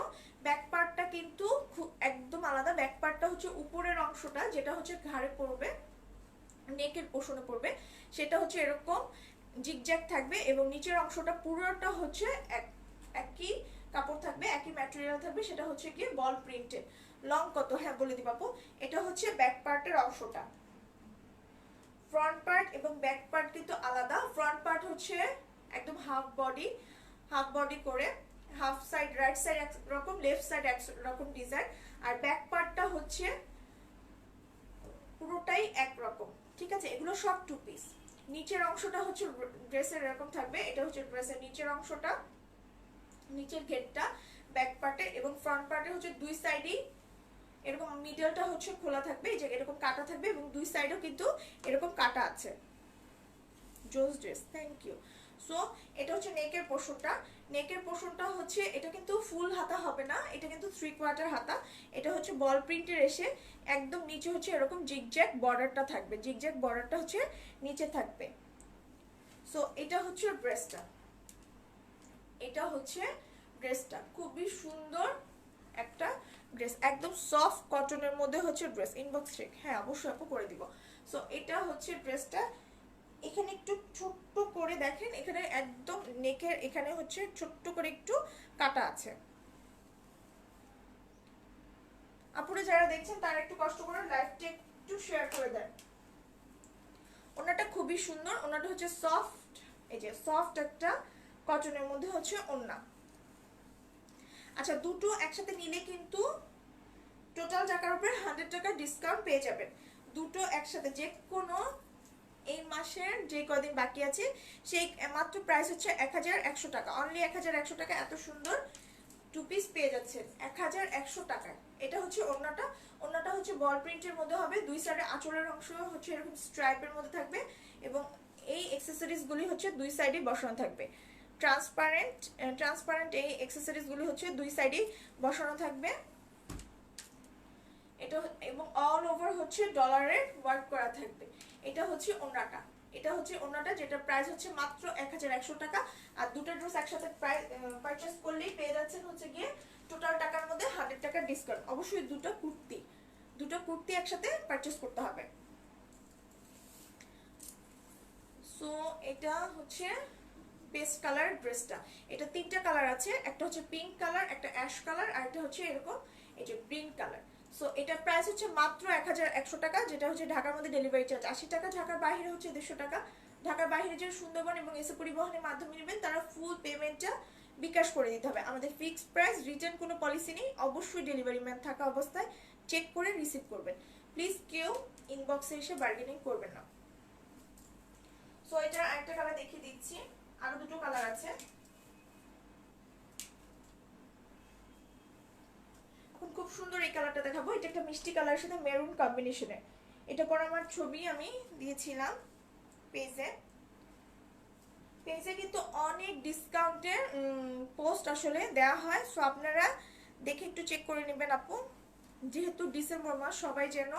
A: ব্যাক পার্টটা কিন্তু খুব একদম আলাদা, ব্যাক পার্টটা হচ্ছে উপরের অংশটা যেটা হচ্ছে ঘাড়ে পড়বে, নেকের পোর্শনে পড়বে সেটা হচ্ছে এরকম জিগজ্যাগ থাকবে এবং নিচের অংশটা পুরোটা হচ্ছে একই কাপড় থাকবে, একই ম্যাটেরিয়াল থাকবে, সেটা হচ্ছে কি বল প্রিন্টেড। লং কত, হ্যাঁ বলে দিই আপু। এটা হচ্ছে ব্যাক পার্টের অংশটা। ফ্রন্ট পার্ট এবং ব্যাক পার্ট কিন্তু আলাদা। ফ্রন্ট পার্ট হচ্ছে একদম হাফ বডি করে, হাফ সাইড রাইট সাইড একরকম, লেফট সাইড একরকম ডিজাইন, আর ব্যাক পার্টটা হচ্ছে পুরোটাই একরকম। ঠিক আছে, এগুলো সব টু পিস। নিচের অংশটা হচ্ছে ড্রেসের এরকম থাকবে, এটা হচ্ছে ড্রেসের নিচের অংশটা, নিচের ঘেরটা ব্যাক পার্টে, এবং ফ্রন্ট পার্টে হচ্ছে দুই সাইডই এরকম, মিডলটা হচ্ছে খোলা থাকবে, এই যে এরকম কাটা থাকবে, এবং দুই সাইডেও কিন্তু এরকম কাটা আছে। জোস ড্রেস, থ্যাংক ইউ। সো এটা হচ্ছে নেকের পোর্শনটা। নেকের পোর্শনটা হচ্ছে এটা কিন্তু ফুল হাতা হবে না, এটা কিন্তু 3/4 হাতা। এটা হচ্ছে বল প্রিন্টের এসে একদম নিচে হচ্ছে এরকম জিগজ্যাগ বর্ডারটা থাকবে, জিগজ্যাগ বর্ডারটা হচ্ছে নিচে থাকবে। সো এটা হচ্ছে ড্রেসটা, এটা হচ্ছে ড্রেসটা খুবই সুন্দর একটা ড্রেস, একদম সফট কটনের মধ্যে হচ্ছে ড্রেস। ইনবক্স চেক, হ্যাঁ অবশ্যই আপু করে দিব। সো এটা হচ্ছে ড্রেসটা। এখানে একটু ছোট্ট করে দেখেন, এখানে একদম নেকের এখানে হচ্ছে ছোট্ট করে একটু কাটা আছে। আপুরে যারা দেখছেন তারা একটু কষ্ট করে লাইভটা একটু শেয়ার করে দেন। ওনাটা খুবই সুন্দর, ওনাটা হচ্ছে সফট, এই যে সফট একটা কটনের মধ্যে হচ্ছে ওন্না। আচ্ছা, দুটো একসাথে নিলে কিন্তু টোটাল টাকার উপরে 100 টাকা ডিসকাউন্ট পেয়ে যাবেন। দুটো একসাথে যে কোনো এই মাসের যে কদিন বাকি আছে সেই মাত্র প্রাইস হচ্ছে 1100 টাকা, অনলি 1100 টাকা। এত সুন্দর টু পিস পেয়ে যাচ্ছেন 1100 টাকায়। এটা হচ্ছে ওড়নাটা, ওড়নাটা হচ্ছে বল প্রিন্টের মধ্যে হবে, দুই সাইডে আঁচলের অংশ হচ্ছে এরকম স্ট্রাইপের মধ্যে থাকবে, এবং এই অ্যাকসেসরিজগুলি হচ্ছে দুই সাইডে বসানো থাকবে। ট্রান্সপারেন্ট এই অ্যাকসেসরিজগুলি হচ্ছে দুই সাইডে বসানো থাকবে। এটা এবং অল ওভার হচ্ছে ডলারের ওয়ার্ক করা থাকবে। এটা হচ্ছে ওড়নাটা, এটা হচ্ছে ওড়নাটা, যেটা প্রাইস হচ্ছে মাত্র 1100 টাকা। আর দুটো ড্রেস একসাথে পারচেজ করলেই পেয়ে যাচ্ছেন হচ্ছে গিয়ে টোটাল টাকার মধ্যে 100 টাকা ডিসকাউন্ট। অবশ্যই দুটো কুর্তি একসাথে পারচেজ করতে হবে। সো এটা হচ্ছে পেস্ট কালার ড্রেসটা। এটা তিনটা কালার আছে, একটা হচ্ছে পিঙ্ক কালার, একটা অ্যাশ কালার, আর একটা হচ্ছে এরকম এই যে গ্রিন কালার। সো এটা প্রাইস হচ্ছে মাত্র 1100 টাকা, যেটা হচ্ছে ঢাকার মধ্যে ডেলিভারি চার্জ 80 টাকা, ঢাকার বাইরে হচ্ছে 150 টাকা। ঢাকার বাইরে যে সুন্দরবন এবং এসে পরিবহনের মাধ্যমে নেবেন তারা ফুল পেমেন্টটা বিকাশ করে দিতে হবে। আমাদের ফিক্সড প্রাইস, রিটার্ন কোনো পলিসি নেই। অবশ্যই ডেলিভারি ম্যান থাকা অবস্থায় চেক করে রিসিভ করবেন। প্লিজ কেউ ইনবক্সে এসে বার্গেনিং করবেন না। সো এটা একটা কালার দেখিয়ে দিচ্ছি, আরো দুটো কালার আছে। এখন খুব সুন্দর এই কালারটা দেখাবো, এটা একটা মিষ্টি কালারের সাথে মেরুন কম্বিনেশনে। এটা পর আমার ছবি আমি দিয়েছিলাম পেজে। পেজে কিন্তু অনেক ডিসকাউন্টের পোস্ট আসলে দেওয়া হয়, সো আপনারা দেখে একটু চেক করে নেবেন আপু, যেহেতু ডিসেম্বর মাস সবাই যেন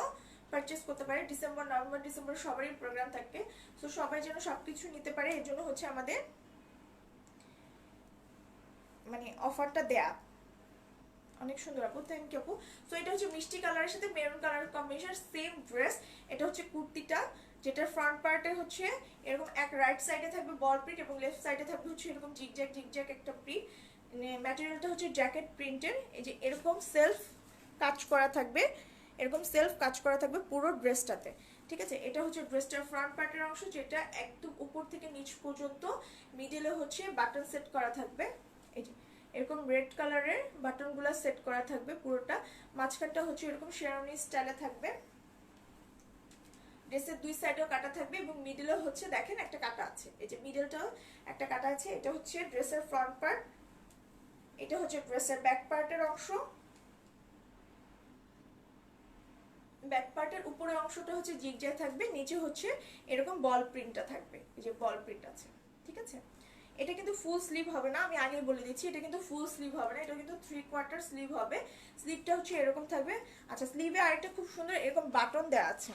A: পারচেস করতে পারে। ডিসেম্বর, নভেম্বর, ডিসেম্বর সবারই প্রোগ্রাম থাকে, সো সবাই যেন সবকিছু নিতে পারে, এর জন্য হচ্ছে আমাদের মানে অফারটা দেয়া। অনেক সুন্দর আপু, থ্যাংক ইউ আপু। সো এটা হচ্ছে মিষ্টি কালারের সাথে মেরুন কালারের কম্বিনেশন, সেম ড্রেস। এটা হচ্ছে কুর্তিটা, যেটা ফ্রন্ট পার্টে হচ্ছে এরকম এক রাইট সাইডে থাকবে বল প্রিন্ট এবং লেফট সাইডে থাকবে হচ্ছে এরকম জিগজ্যাগ একটা প্রিন্ট। ম্যাটেরিয়ালটা হচ্ছে জ্যাকেট প্রিন্টের, এই যে এরকম সেলফ কাজ করা থাকবে, এরকম সেলফ কাজ করা থাকবে পুরো ড্রেসটাতে। ঠিক আছে, এটা হচ্ছে ড্রেসটার ফ্রন্ট পার্টের অংশ, যেটা একদম উপর থেকে নিচ পর্যন্ত মিডলে হচ্ছে বাটন সেট করা থাকবে। এই যে এরকম রেড কালারের বাটনগুলো সেট করা থাকবে পুরোটা। মাঝখানটা হচ্ছে এরকম শেরওয়ানি স্টাইলে থাকবে, ড্রেসের দুই সাইডেও কাটা থাকবে, এবং মিডলেও হচ্ছে দেখেন একটা কাটা আছে, এই যে মিডলটাও একটা কাটা আছে। এটা হচ্ছে ড্রেসের ফ্রন্ট পার্ট, এটা হচ্ছে ড্রেসের ব্যাক পার্টের অংশ। ব্যাক পার্টের উপরের অংশটা হচ্ছে জিগজ্যাগ থাকবে, নিচে হচ্ছে এরকম বল প্রিন্টটা থাকবে, এই যে বল প্রিন্ট আছে। ঠিক আছে, এটা কিন্তু ফুল স্লিভ হবে না, আমি আগেই বলে দিচ্ছি, এটা কিন্তু ফুল স্লিভ হবে না, এটা কিন্তু 3/4 স্লিভ হবে। স্লিভটা হচ্ছে এরকম থাকবে। আচ্ছা, স্লিভে আরেকটা খুব সুন্দর এরকম বাটন দেওয়া আছে।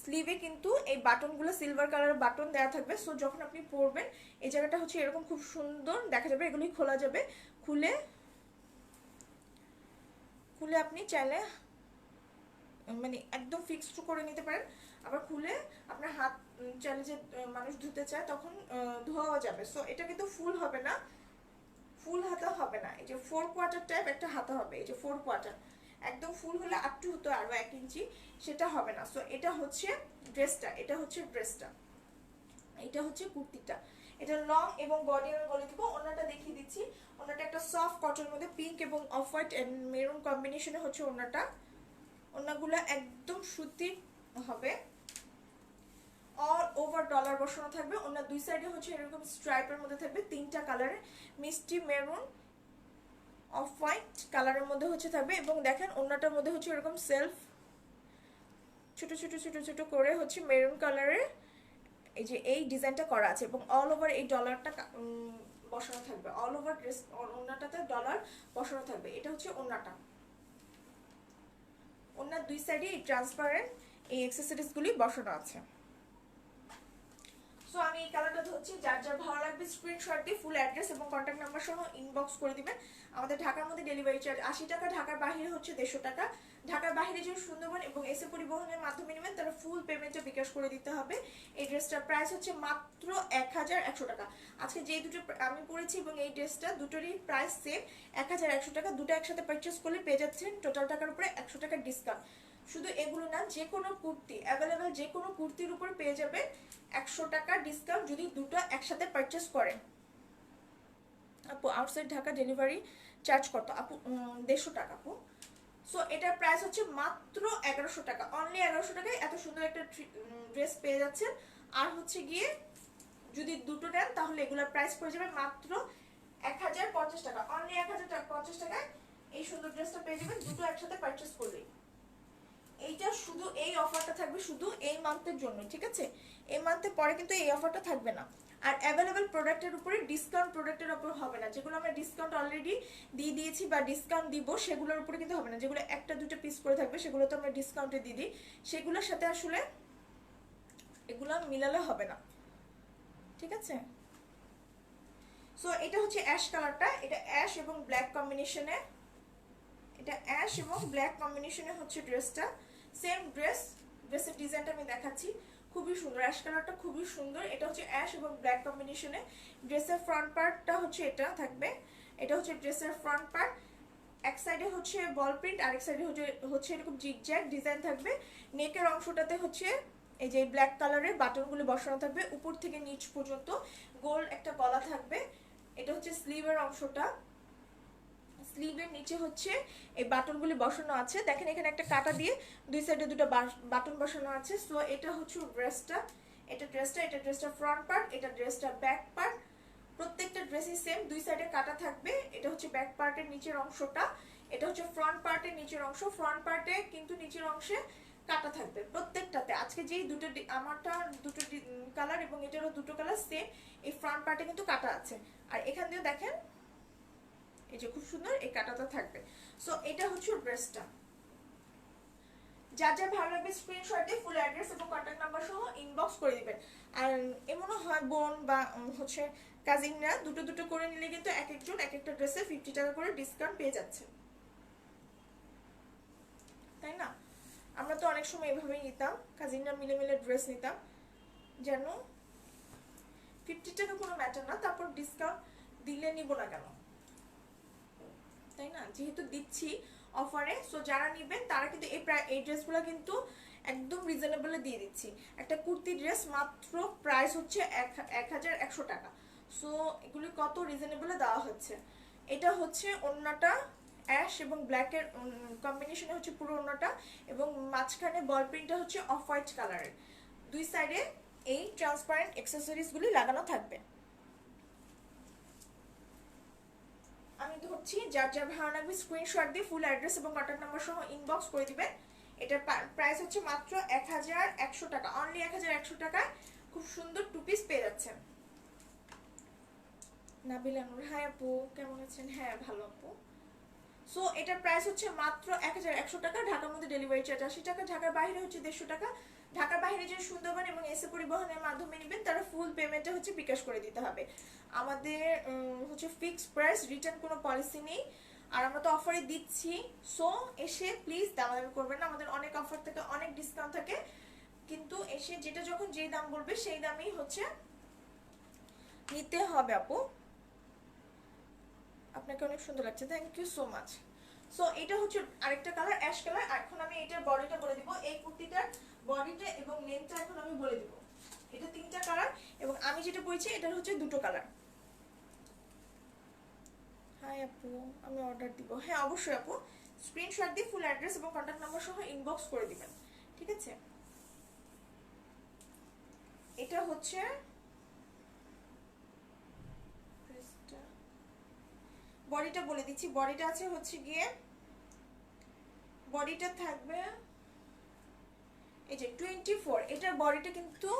A: স্লিভে কিন্তু এই বাটনগুলো সিলভার কালারের বাটন দেওয়া থাকবে, সো যখন আপনি পরবেন এই জায়গাটা হচ্ছে এরকম খুব সুন্দর দেখা যাবে। এগুলি খোলা যাবে, খুলে খুলে আপনি চাইলে মানে একদম ফিক্সড করে নিতে পারেন, আবার খুলে আপনার হাত চাইলে যে মানুষ ধুতে চায় তখন ধোয়াও যাবে। সো এটা কিন্তু ফুল হবে না, ফুল হাতা হবে না, এই যে 4/4 টাইপ একটা হাতা হবে, এই যে 4/4 একদম ফুল হলে আপটু হতো আরো 1 ইঞ্চি, সেটা হবে না। সো এটা হচ্ছে ড্রেসটা, এটা হচ্ছে ড্রেসটা, এটা হচ্ছে কুর্তিটা। এটা লং এবং বডি আমি বলে দিব। ওড়নাটা দেখিয়ে দিচ্ছি। ওড়নাটা একটা সফট কটনের মধ্যে পিঙ্ক এবং অফ হোয়াইট এন্ড মেরুন কম্বিনেশনে হচ্ছে ওড়নাটা। ওড়নাগুলো একদম সুতির হবে, অল ওভার ডলার বসানো থাকবে। ওনার দুই সাইডে হচ্ছে এরকম স্ট্রাইপের মধ্যে থাকবে 3টা কালারে, মিষ্টি মেরুন অফ হোয়াইট কালারের মধ্যে হচ্ছে থাকবে। এবং দেখেন ওনাটার মধ্যে হচ্ছে এরকম সেলফ ছোট ছোট ছোট ছোট করে হচ্ছে মেরুন কালারের এই যে এই ডিজাইনটা করা আছে, এবং অল ওভার এই ডলারটা বসানো থাকবে, অল ওভার ড্রেস ওনাটাতে ডলার বসানো থাকবে। এটা হচ্ছে ওনাটা। ওনার দুই সাইডে এই ট্রান্সপারেন্ট এই অ্যাকসেসরিজগুলি বসানো আছে। সো আমি এই কালারটা ধরছি, যার যার ভালো লাগবে স্ক্রিনশট দিয়ে ফুল অ্যাড্রেস এবং কন্ট্যাক্ট নাম্বার সহ ইনবক্স করে দিবেন। আমাদের ঢাকার মধ্যে ডেলিভারি চার্জ 80 টাকা, ঢাকার বাইরে হচ্ছে 150 টাকা। ঢাকার বাইরে যে সুন্দরবন এবং এসএ পরিবহনের মাধ্যমে নেবেন তারা ফুল পেমেন্টটা বিকাশ করে দিতে হবে। এই ড্রেসটার প্রাইস হচ্ছে মাত্র 1100 টাকা। আজকে যে দুটো আমি পরেছি এবং এই ড্রেসটা দুটোরই প্রাইস সেম 1100 টাকা। দুটো একসাথে পারচেস করলে পেয়ে যাচ্ছেন টোটাল টাকার উপরে 100 টাকার ডিসকাউন্ট। শুধু এগুলো না, যে কোনো কুর্তি অ্যাভেলেবেল যে কোনো কুর্তির উপর পেয়ে যাবে 100 টাকা ডিসকাউন্ট যদি দুটো একসাথে পারচেস করেন। আপু আউটসাইড ঢাকা ডেলিভারি চার্জ কত? আপু 150 টাকা আপু। সো এটার প্রাইস হচ্ছে মাত্র 1100 টাকা, অনলি 1100 টাকায় এত সুন্দর একটা ড্রেস পেয়ে যাচ্ছেন। আর হচ্ছে গিয়ে যদি দুটো নেন তাহলে এগুলোর প্রাইস পড়ে যাবে মাত্র 1050 টাকা, অনলি 1050 টাকায় এই সুন্দর ড্রেসটা পেয়ে যাবেন দুটো একসাথে পারচেস করলেই। এইটা শুধু এই অফারটা থাকবে শুধু এই মান্থের জন্য, ঠিক আছে? এই মান্থের পরে কিন্তু এই অফারটা থাকবে না। আর অ্যাভেলেবেল প্রোডাক্টের উপরে ডিসকাউন্ট প্রোডাক্টের উপর হবে না। যেগুলো আমরা ডিসকাউন্ট অলরেডি দিয়ে দিয়েছি বা ডিসকাউন্ট দিব সেগুলোর উপরে কিন্তু হবে না। যেগুলো একটা দুটো পিস করে থাকবে সেগুলো তো আমরা ডিসকাউন্টে দিয়ে দিই, সেগুলোর সাথে আসলে এগুলো মিলালে হবে না, ঠিক আছে? সো এটা হচ্ছে অ্যাশ কালারটা, এটা অ্যাশ এবং ব্ল্যাক কম্বিনেশনে, এটা অ্যাশ এবং ব্ল্যাক কম্বিনেশনে হচ্ছে ড্রেসটা। সেম ড্রেস, ড্রেসের ডিজাইনটা আমি দেখাচ্ছি, খুবই সুন্দর। অ্যাশ কালারটা খুবই সুন্দর। এটা হচ্ছে অ্যাশ এবং ব্ল্যাক কম্বিনেশনে। ড্রেসের ফ্রন্ট পার্টটা হচ্ছে এটা থাকবে, এটা হচ্ছে ড্রেসের ফ্রন্ট পার্ট। এক সাইডে হচ্ছে বল প্রিন্ট, আরেক সাইডে হচ্ছে এরকম জিগজ্যাগ ডিজাইন থাকবে। নেকের অংশটাতে হচ্ছে এই যে ব্ল্যাক কালারের বাটনগুলো বসানো থাকবে, উপর থেকে নিচ পর্যন্ত গোল একটা গলা থাকবে। এটা হচ্ছে স্লিভের অংশটা, স্লিভের নিচে হচ্ছে এই বাটনগুলি বসানো আছে। দেখেন এখানে একটা কাটা দিয়ে দুই সাইডে দুটো বাটন বসানো আছে। সো এটা হচ্ছে ড্রেসটা, এটা ড্রেসটা ফ্রন্ট পার্ট, এটা ড্রেসটা ব্যাক পার্ট। প্রত্যেকটা ড্রেসই সেম, দুই সাইডে কাটা থাকবে। এটা হচ্ছে ব্যাক পার্টের নিচের অংশটা, এটা হচ্ছে ফ্রন্ট পার্টের নিচের অংশ। ফ্রন্ট পার্টে কিন্তু নিচের অংশে কাটা থাকবে প্রত্যেকটাতে। আজকে যেই দুটো আমারটা দুটো কালার এবং এটারও দুটো কালার সেম, এই ফ্রন্ট পার্টে কিন্তু কাটা আছে। আর এখান দিয়ে দেখেন এই যে খুব সুন্দর এই কাটাটা থাকবে। সো এটা হচ্ছে ড্রেসটা। যা যা ভালো লাগবে স্ক্রিনশট দিয়ে ফুল অ্যাড্রেস এবং কন্ট্যাক্ট নাম্বার সহ ইনবক্স করে দিবেন। আর এমনও হয় বোন বা হচ্ছে কাজিনরা দুটো দুটো করে নিলে কিন্তু এক একজন এক একটা ড্রেসে 50 টাকা করে ডিসকাউন্ট পেয়ে যাচ্ছে, তাই না? আমরা তো অনেক সময় এভাবেই নিতাম, কাজিনরা মিলে মিলে ড্রেস নিতাম, যেন 50 টাকা কোনো ম্যাটার না, তারপর ডিসকাউন্ট দিলে নিব না কেন, তাই না? যেহেতু দিচ্ছি অফারে, সো যারা নেবেন তারা কিন্তু এই ড্রেসগুলো কিন্তু একদম রিজনেবলে দিয়ে দিচ্ছি। একটা কুর্তি ড্রেস মাত্র প্রাইস হচ্ছে 1100 টাকা। সো এগুলি কত রিজনেবলে দেওয়া হচ্ছে। এটা হচ্ছে ওড়নাটা অ্যাশ এবং ব্ল্যাকের কম্বিনেশনে হচ্ছে পুরো ওড়নাটা, এবং মাঝখানে বল প্রিন্টটা হচ্ছে অফ হোয়াইট কালারের। দুই সাইডে এই ট্রান্সপারেন্ট অ্যাক্সেসরিজগুলি লাগানো থাকবে। আমি ধরছি, যার যার ভালো লাগবে স্ক্রিনশট দিয়ে ফুল অ্যাড্রেস এবং কন্ট্যাক্ট নাম্বার সহ ইনবক্স করে দিবেন। এটার প্রাইস হচ্ছে মাত্র 1100 টাকা, অনলি 1100 টাকায় খুব সুন্দর টু পিস পেয়ে যাচ্ছেন। নাবিলা নূর, হাই আপু কেমন আছেন? হ্যাঁ ভালো আপু। সো এটার প্রাইস হচ্ছে মাত্র 1100 টাকা। ঢাকার মধ্যে ডেলিভারি চার্জ 80 টাকা, ঢাকার বাইরে হচ্ছে 150 টাকা। ঢাকার বাইরে যে সুন্দরবন এবং এসএ পরিবহনের মাধ্যমে নেবেন তারা ফুল পেমেন্টটা হচ্ছে বিকাশ করে দিতে হবে। আমাদের হচ্ছে ফিক্সড প্রাইস, রিটার্ন কোনো পলিসি নেই। আর আমরা তো অফারে দিচ্ছি, সো এসে প্লিজ দামাদামি করবেন না, আমাদের অনেক অফার থাকে, অনেক ডিসকাউন্ট থাকে, কিন্তু এসে যেটা যখন যেই দাম বলবে সেই দামেই হচ্ছে নিতে হবে আপু। আপনাকে অনেক সুন্দর লাগছে, thank you so much. So এটা হচ্ছে আরেকটা কালার, অ্যাশ কালার। এখন আমি এটার বডিটা বলে দিব, এই কুর্তিটার বডিটা এবং লেন্থটা এখন আমি বলে দিব। এটা 3টা কালার এবং আমি যেটা পরেছি এটার হচ্ছে 2টো কালার। হাই আপু, আমি অর্ডার দিব। হ্যাঁ অবশ্যই আপু, স্ক্রিনশট দিয়ে ফুল অ্যাড্রেস এবং কন্ট্যাক্ট নাম্বার সহ ইনবক্স করে দিবেন, ঠিক আছে। এটা হচ্ছে বডিটা বলে দিচ্ছি, বডিটা আছে হচ্ছে গিয়ে, বডিটা থাকবে এই যে 24, এটার বডিটা কিন্তু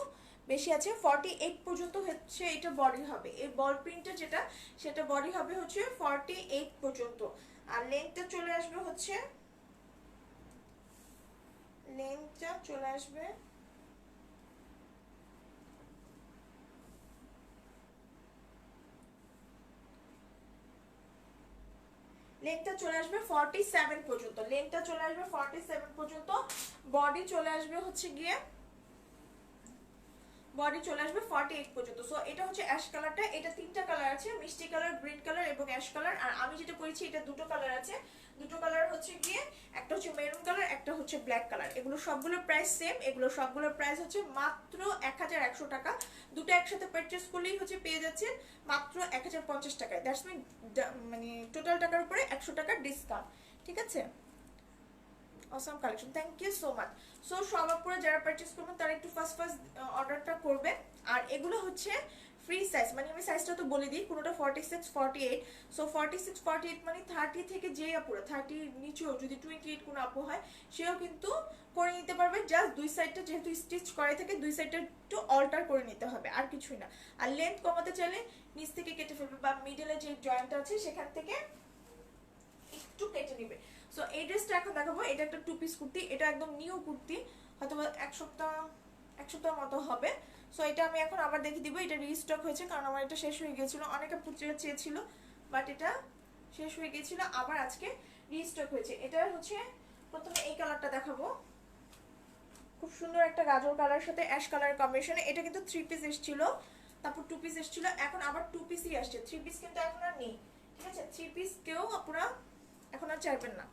A: বেশি আছে, 48 পর্যন্ত হচ্ছে এটা বডি হবে। এই বল প্রিন্টটা যেটা সেটা বডি হবে হচ্ছে 48 পর্যন্ত। আর লেন্থটা চলে আসবে হচ্ছে, লেন্থটা চলে আসবে লেন্থটা চলে আসবে 47 পর্যন্ত, লেন্থটা চলে আসবে 47 পর্যন্ত। বডি চলে আসবে হচ্ছে গিয়ে, বডি চলে আসবে 48 পর্যন্ত। সো এটা হচ্ছে অ্যাশ কালারটা, এটা 3টা কালার আছে, মিষ্টি কালার, গ্রিন কালার এবং অ্যাশ কালার। আর আমি যেটা পরেছি এটা 2টো কালার আছে, 2টো কালার হচ্ছে গিয়ে একটা হচ্ছে মেরুন কালার, একটা হচ্ছে ব্ল্যাক কালার। এগুলো সবগুলোর প্রাইস সেম, এগুলো সবগুলোর প্রাইস হচ্ছে মাত্র 1100 টাকা। দুটো একসাথে পারচেজ করলেই হচ্ছে পেয়ে যাচ্ছেন মাত্র 1050 টাকায়। দ্যাটস মিন মানে টোটাল টাকার উপরে 100 টাকার ডিসকাউন্ট, ঠিক আছে। Awesome collection, thank you so much. So সবার পরে যারা পারচেজ করবেন তারা একটু ফার্স্ট অর্ডারটা করবেন। আর এগুলো হচ্ছে ফ্রি সাইজ, মানে আমি সাইজটা তো বলে দিই, কোনোটা 46 48। সো 46 48 মানে 30 থেকে যে আপুরা 30 নিচেও যদি 28 কোনো আপু হয় সেও কিন্তু করে নিতে পারবে। জাস্ট দুই সাইডটা যেহেতু স্টিচ করে থাকে, দুই সাইডটা একটু অল্টার করে নিতে হবে, আর কিছুই না। আর লেন্থ কমাতে চাইলে নিচ থেকে কেটে ফেলবে, বা মিডলে যে জয়েন্টটা আছে সেখান থেকে একটু কেটে নিবে। সো এই ড্রেসটা এখন দেখাবো, এটা একটা 2 পিস কুর্তি, এটা একদম নিউ কুর্তি, হয়তো এক সপ্তাহ মতো হবে। সো এটা আমি এখন আবার দেখে দিব, এটা রিস্টক হয়েছে কারণ আমার এটা শেষ হয়ে গিয়েছিল, অনেকে চেয়েছিল বাট এটা শেষ হয়ে গিয়েছিল, আবার আজকে রিস্টক হয়েছে। এটা হচ্ছে প্রথমে এই কালারটা দেখাবো, খুব সুন্দর একটা গাজর কালার সাথে অ্যাশ কালার কম্বিনেশনে। এটা কিন্তু 3 পিস এসেছিল, তারপর 2 পিস এসেছিল, এখন আবার 2 পিসই আসছে। 3 পিস কিন্তু এখন আর নেই, ঠিক আছে। 3 পিস কেউ আপনারা এখন আর চাইবেন না।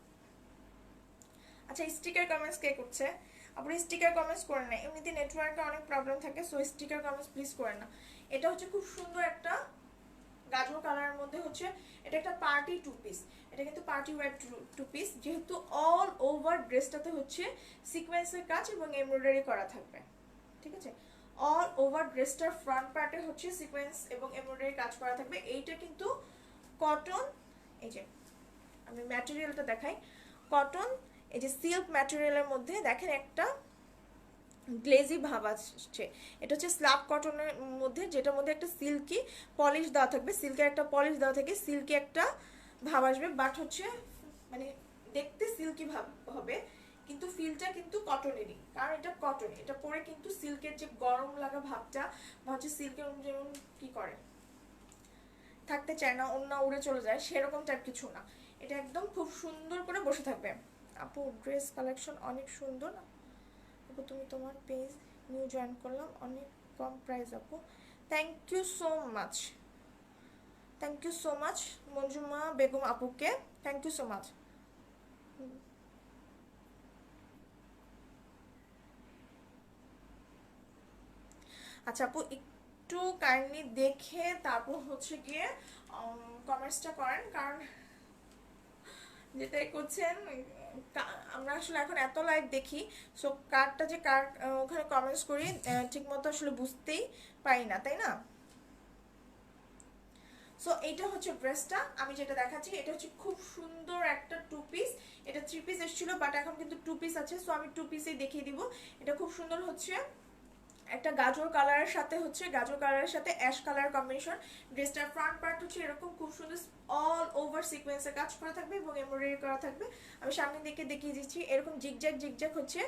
A: আচ্ছা স্টিকার কমেন্টস কে করছে? আপনি স্টিকার কমেন্টস করেন না, এমনিতে নেটওয়ার্কে অনেক প্রবলেম থাকে, সো স্টিকার কমেন্টস প্লিজ করেন না। এটা হচ্ছে খুব সুন্দর একটা গাজর কালারের মধ্যে হচ্ছে, এটা একটা পার্টি 2 পিস, এটা কিন্তু পার্টি ওয়্যার 2 পিস, যেহেতু অল ওভার ড্রেসটাতে হচ্ছে সিকোয়েন্সের কাজ এবং এমব্রয়ডারি করা থাকবে, ঠিক আছে। অল ওভার ড্রেসটার ফ্রন্ট পার্টে হচ্ছে সিকোয়েন্স এবং এমব্রয়ডারি কাজ করা থাকবে। এইটা কিন্তু কটন, এই যে আমি ম্যাটেরিয়ালটা দেখাই, কটন, এই যে সিল্ক ম্যাটেরিয়ালের মধ্যে দেখেন একটা গ্লেজি ভাব আসছে। এটা হচ্ছে স্ল্যাব কটনের মধ্যে, যেটার মধ্যে একটা সিল্কি পলিশ দেওয়া থাকবে, সিল্কের একটা পলিশ দেওয়া থাকে, সিল্কি একটা ভাব আসবে, বাট হচ্ছে মানে দেখতে সিল্কি ভাব হবে কিন্তু ফিলটা কিন্তু কটনেরই, কারণ এটা কটন, এটা পরে কিন্তু সিল্কের যে গরম লাগা ভাবটা বা হচ্ছে সিল্কের যেমন কি করে থাকতে চায় না, অন্য উড়ে চলে যায়, সেরকম টাইপ কিছু না। এটা একদম খুব সুন্দর করে বসে থাকবে। আপু ড্রেস কালেকশন অনেক সুন্দর আপু, তুমি তোমার পেজ নিউ জয়েন করলাম, অনেক কম প্রাইস আপু, thank you so much, thank you so much Manjuma Begum আপুকে, থ্যাংক ইউ সো মাচ। আচ্ছা আপু একটু কাইন্ডলি দেখে তারপর হচ্ছে গিয়ে কমেন্টসটা করেন, কারণ যেটাই করছেন আমরা আসলে এখন এত লাইভ দেখি, সো কারটা যে কার ওখানে কমেন্টস করি ঠিক মতো আসলে বুঝতেই পারি না, তাই না। সো এইটা হচ্ছে ড্রেসটা আমি যেটা দেখাচ্ছি, এটা হচ্ছে খুব সুন্দর একটা 2 পিস, এটা 3 পিস এসেছিল বাট এখন কিন্তু 2 পিস আছে, সো আমি 2 পিসেই দেখিয়ে দিব। এটা খুব সুন্দর হচ্ছে একটা গাজর কালারের সাথে হচ্ছে গাজর কালারের সাথে অ্যাশ কালার কম্বিনেশন। ড্রেসটার ফ্রন্ট পার্ট হচ্ছে এরকম খুব সুন্দর অল ওভার সিকোয়েন্সের কাজ করা থাকবে এবং এমব্রয়ডারি করা থাকবে। আমি সামনে দিকে দেখিয়ে দিচ্ছি, এরকম জিগজ্যাগ জিগজ্যাগ হচ্ছে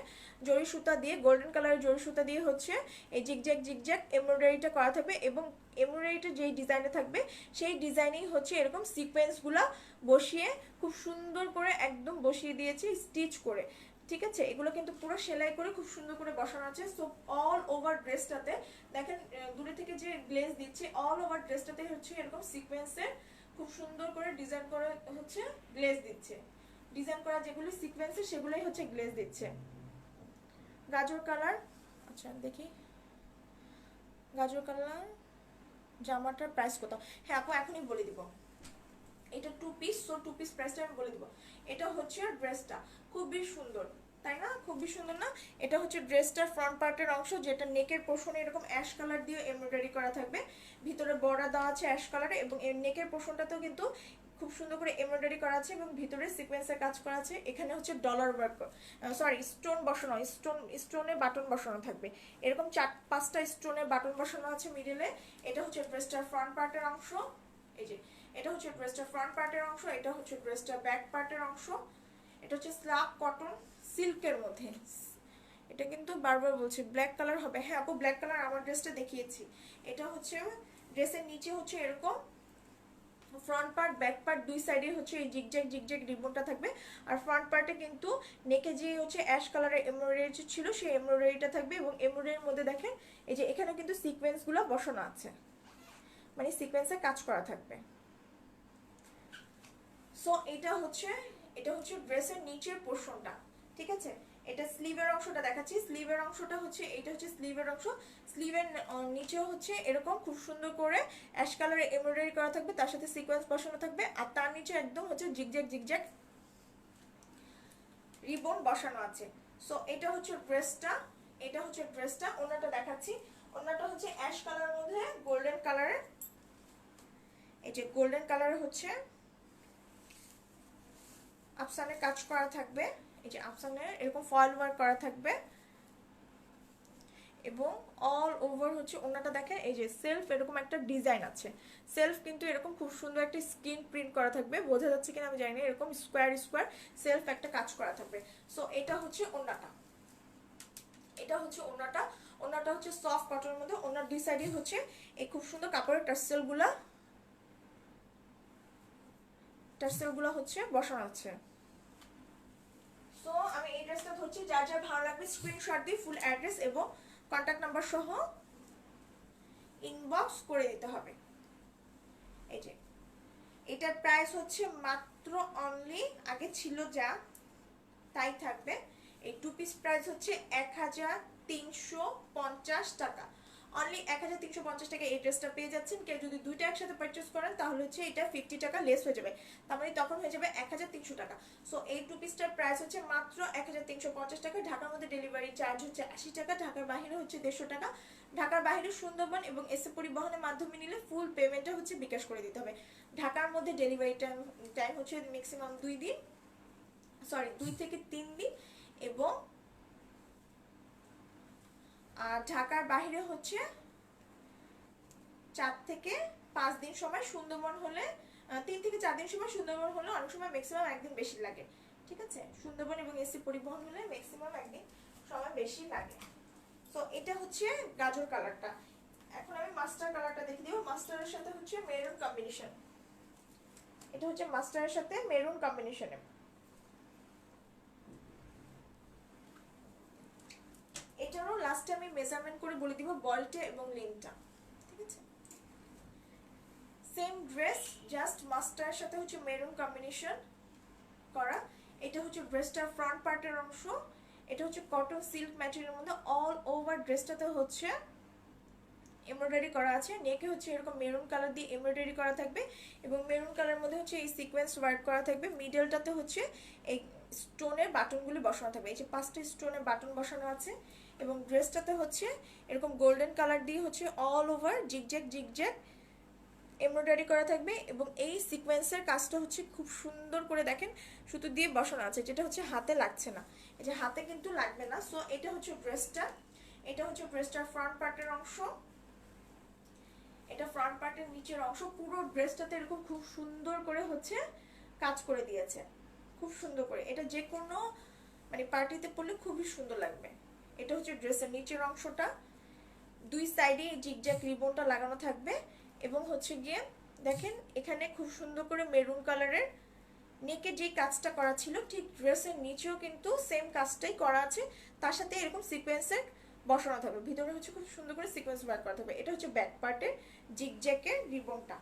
A: জরি সুতা দিয়ে, গোল্ডেন কালারের জরি সুতা দিয়ে হচ্ছে এই জিগজ্যাগ জিগজ্যাগ এমব্রয়ডারিটা করা থাকবে এবং এমব্রয়ডারিটা যেই ডিজাইনে থাকবে সেই ডিজাইনেই হচ্ছে এরকম সিকোয়েন্সগুলো বসিয়ে খুব সুন্দর করে একদম বসিয়ে দিয়েছি স্টিচ করে। ঠিক আছে, এগুলো কিন্তু পুরো সেলাই করে খুব সুন্দর করে বসানো আছে। সো অল ওভার ড্রেসটাতে দেখেন দূরে থেকে যে গ্লেজ দিচ্ছে, অল ওভার ড্রেসটাতে হচ্ছে এরকম সিকোয়েন্সের খুব সুন্দর করে ডিজাইন করে হচ্ছে গ্লেজ দিচ্ছে। ডিজাইন করা যেগুলো সিকোয়েন্সের সেগুলোই হচ্ছে গ্লেজ দিচ্ছে। গাজর কালার, আচ্ছা দেখি গাজর কালার জামাটার প্রাইস কত। হ্যাঁ আপু এখনই বলে দিব, এটা 2 পিস। সো 2 পিস প্রাইসটা আমি বলে দিব। এটা হচ্ছে ড্রেসটা খুবই সুন্দর, তাই না? খুবই সুন্দর না? এটা হচ্ছে ড্রেসটার ফ্রন্ট পার্টের অংশ, যেটা নেকের পোর্শনে এরকম অ্যাশ কালার দিয়ে এমব্রয়ডারি করা থাকবে, ভিতরে বর্ডার দেওয়া আছে অ্যাশ কালারে এবং এর নেকের পোর্শনটাতেও কিন্তু খুব সুন্দর করে এমব্রয়ডারি করা আছে এবং ভিতরে সিকোয়েন্সের কাজ করা আছে। এখানে হচ্ছে ডলার ওয়ার্ক, সরি স্টোন বসানো, স্টোনে বাটন বসানো থাকবে, এরকম 4-5টা স্টোনে বাটন বসানো আছে মিডলে। এটা হচ্ছে ড্রেসটার ফ্রন্ট পার্টের অংশ। এই যে এটা হচ্ছে ড্রেসটার ফ্রন্ট পার্টের অংশ, এটা হচ্ছে ড্রেসটার ব্যাক পার্টের অংশ। এটা হচ্ছে স্ল্যাব কটন সিল্কের মধ্যে, এটা কিন্তু বারবার বলছি ব্ল্যাক কালার হবে। হ্যাঁ আপু ব্ল্যাক কালার আমার ড্রেসটা দেখিয়েছি। এটা হচ্ছে ড্রেসের নিচে হচ্ছে এরকম ফ্রন্ট পার্ট ব্যাক পার্ট দুই সাইডে হচ্ছে এই জিগজ্যাগ জিগজ্যাগ রিবনটা থাকবে। আর ফ্রন্ট পার্টে কিন্তু নেকে যে হচ্ছে অ্যাশ কালারের এমব্রয়ডারি ছিল সেই এমব্রয়ডারিটা থাকবে এবং এমব্রয়ডারির মধ্যে দেখেন এই যে এখানে কিন্তু সিকোয়েন্সগুলো বসানো আছে, মানে সিকোয়েন্সে কাজ করা থাকবে। সো এটা হচ্ছে ড্রেসের নিচের পোর্শনটা। ঠিক আছে, এটা স্লিভের অংশটা দেখাচ্ছি। স্লিভের অংশটা হচ্ছে এটা হচ্ছে স্লিভের অংশ। স্লিভের নিচেও হচ্ছে এরকম খুব সুন্দর করে অ্যাশ কালারের এমব্রয়ডারি করা থাকবে, তার সাথে সিকোয়েন্স বসানো থাকবে আর তার নিচে একদম হচ্ছে জিগজ্যাগ জিগজ্যাগ রিবন বসানো আছে। সো এটা হচ্ছে ড্রেসটা, এটা হচ্ছে ড্রেসটা। ওনাটা দেখাচ্ছি, ওনাটা হচ্ছে অ্যাশ কালারের মধ্যে গোল্ডেন কালারের, এই যে গোল্ডেন কালারের হচ্ছে আফসানে কাজ করা থাকবে। এই যে আফসানে এরকম ফয়েল ওয়ার্ক করা থাকবে এবং অল ওভার হচ্ছে ওনাটা দেখেন এই যে সেলফ এরকম একটা ডিজাইন আছে। সেলফ কিন্তু এরকম খুব সুন্দর একটা স্ক্রিন প্রিন্ট করা থাকবে, বোঝা যাচ্ছে কিনা আমি জানি না, এরকম স্কোয়ার স্কোয়ার সেলফ একটা কাজ করা থাকবে। সো এটা হচ্ছে ওনাটা, এটা হচ্ছে ওনাটা। ওনাটা হচ্ছে সফট কটনের মধ্যে, ওনার দুই সাইডে হচ্ছে এই খুব সুন্দর কাপড়ের টার্সেলগুলো হচ্ছে বসানো আছে। সো আমি এই ড্রেসটা ধরছি, যার যার ভালো লাগবে স্ক্রিনশট দিয়ে ফুল অ্যাড্রেস এবং কন্ট্যাক্ট নাম্বার সহ ইনবক্স করে দিতে হবে। এই যে এটার প্রাইস হচ্ছে মাত্র অনলি, আগে ছিল যা তাই থাকবে। এই 2 পিস প্রাইস হচ্ছে 1350 টাকা, অনলি 1350 টাকা এই ড্রেসটা পেয়ে যাচ্ছেন। কেউ যদি দুইটা একসাথে পারচেস করেন তাহলে হচ্ছে এটা 50 টাকা লেস হয়ে যাবে, তার মানে তখন হয়ে যাবে 1300 টাকা। সো এই 2 পিসটার প্রাইস হচ্ছে মাত্র 1350 টাকা। ঢাকার মধ্যে ডেলিভারি চার্জ হচ্ছে 80 টাকা, ঢাকার বাইরে হচ্ছে 150 টাকা। ঢাকার বাইরে সুন্দরবন এবং এসএ পরিবহনের মাধ্যমে নিলে ফুল পেমেন্টটা হচ্ছে বিকাশ করে দিতে হবে। ঢাকার মধ্যে ডেলিভারি টাইম হচ্ছে ম্যাক্সিমাম 2 থেকে 3 দিন এবং ঢাকার বাইরে হচ্ছে 4 থেকে 5 দিন সময়, সুন্দরবন হলে 3 থেকে 4 দিন সময়, সুন্দরবন হলে অনেক সময় ম্যাক্সিমাম একদিন বেশি লাগে। ঠিক আছে, সুন্দরবন এবং এসি পরিবহন হলে ম্যাক্সিমাম একদিন সময় বেশি লাগে। সো এটা হচ্ছে গাজর কালারটা। এখন আমি মাস্টার কালারটা দেখিয়ে দিব। মাস্টারের সাথে হচ্ছে মেরুন কম্বিনেশন, এটা হচ্ছে মাস্টারের সাথে মেরুন কম্বিনেশনে। এটারও লাস্টে আমি মেজারমেন্ট করে বলে দিব বলটা এবং লিনটা। ঠিক আছে, সেম ড্রেস জাস্ট মাস্টারের সাথে হচ্ছে মেরুন কম্বিনেশন করা। এটা হচ্ছে ড্রেসটার ফ্রন্ট পার্টের অংশ। এটা হচ্ছে কটন সিল্ক ম্যাটেরিয়ালের মধ্যে অল ওভার ড্রেসটাতে হচ্ছে এমব্রয়ডারি করা আছে। নেকে হচ্ছে এরকম মেরুন কালার দিয়ে এমব্রয়ডারি করা থাকবে এবং মেরুন কালারের মধ্যে হচ্ছে এই সিকোয়েন্স ওয়ার্ক করা থাকবে। মিডলটাতে হচ্ছে এই স্টোনের বাটনগুলি বসানো থাকবে, এই যে 5টা স্টোনের বাটন বসানো আছে এবং ড্রেসটাতে হচ্ছে এরকম গোল্ডেন কালার দিয়ে হচ্ছে all over zigzag zigzag embroidery করা থাকবে এবং এই সিকোয়েন্সের কাজটা হচ্ছে খুব সুন্দর করে দেখেন সুতো দিয়ে বসানো আছে, যেটা হচ্ছে হাতে লাগছে না, এই যে হাতে কিন্তু লাগবে না। সো এটা হচ্ছে ড্রেসটা, এটা হচ্ছে ড্রেসটার ফ্রন্ট পার্টের অংশ, এটা ফ্রন্ট পার্টের নিচের অংশ। পুরো ড্রেসটাতে এরকম খুব সুন্দর করে হচ্ছে কাজ করে দিয়েছে, খুব সুন্দর করে। এটা যে কোনো মানে পার্টিতে পরলে খুবই সুন্দর লাগবে। এটা হচ্ছে ড্রেসের নিচের অংশটা, দুই সাইডে জিগজ্যাগ রিবনটা লাগানো থাকবে এবং হচ্ছে গিয়ে দেখেন এখানে খুব সুন্দর করে মেরুন কালারের নেকে যে কাজটা করা ছিল ঠিক ড্রেসের নিচেও কিন্তু সেম কাজটাই করা আছে, তার সাথে এরকম সিকোয়েন্সের বসানো থাকবে। ভিতরে হচ্ছে খুব সুন্দর করে সিকোয়েন্স ওয়ার্ক করা থাকবে। এটা হচ্ছে ব্যাক পার্টের জিগজ্যাগের রিবনটা।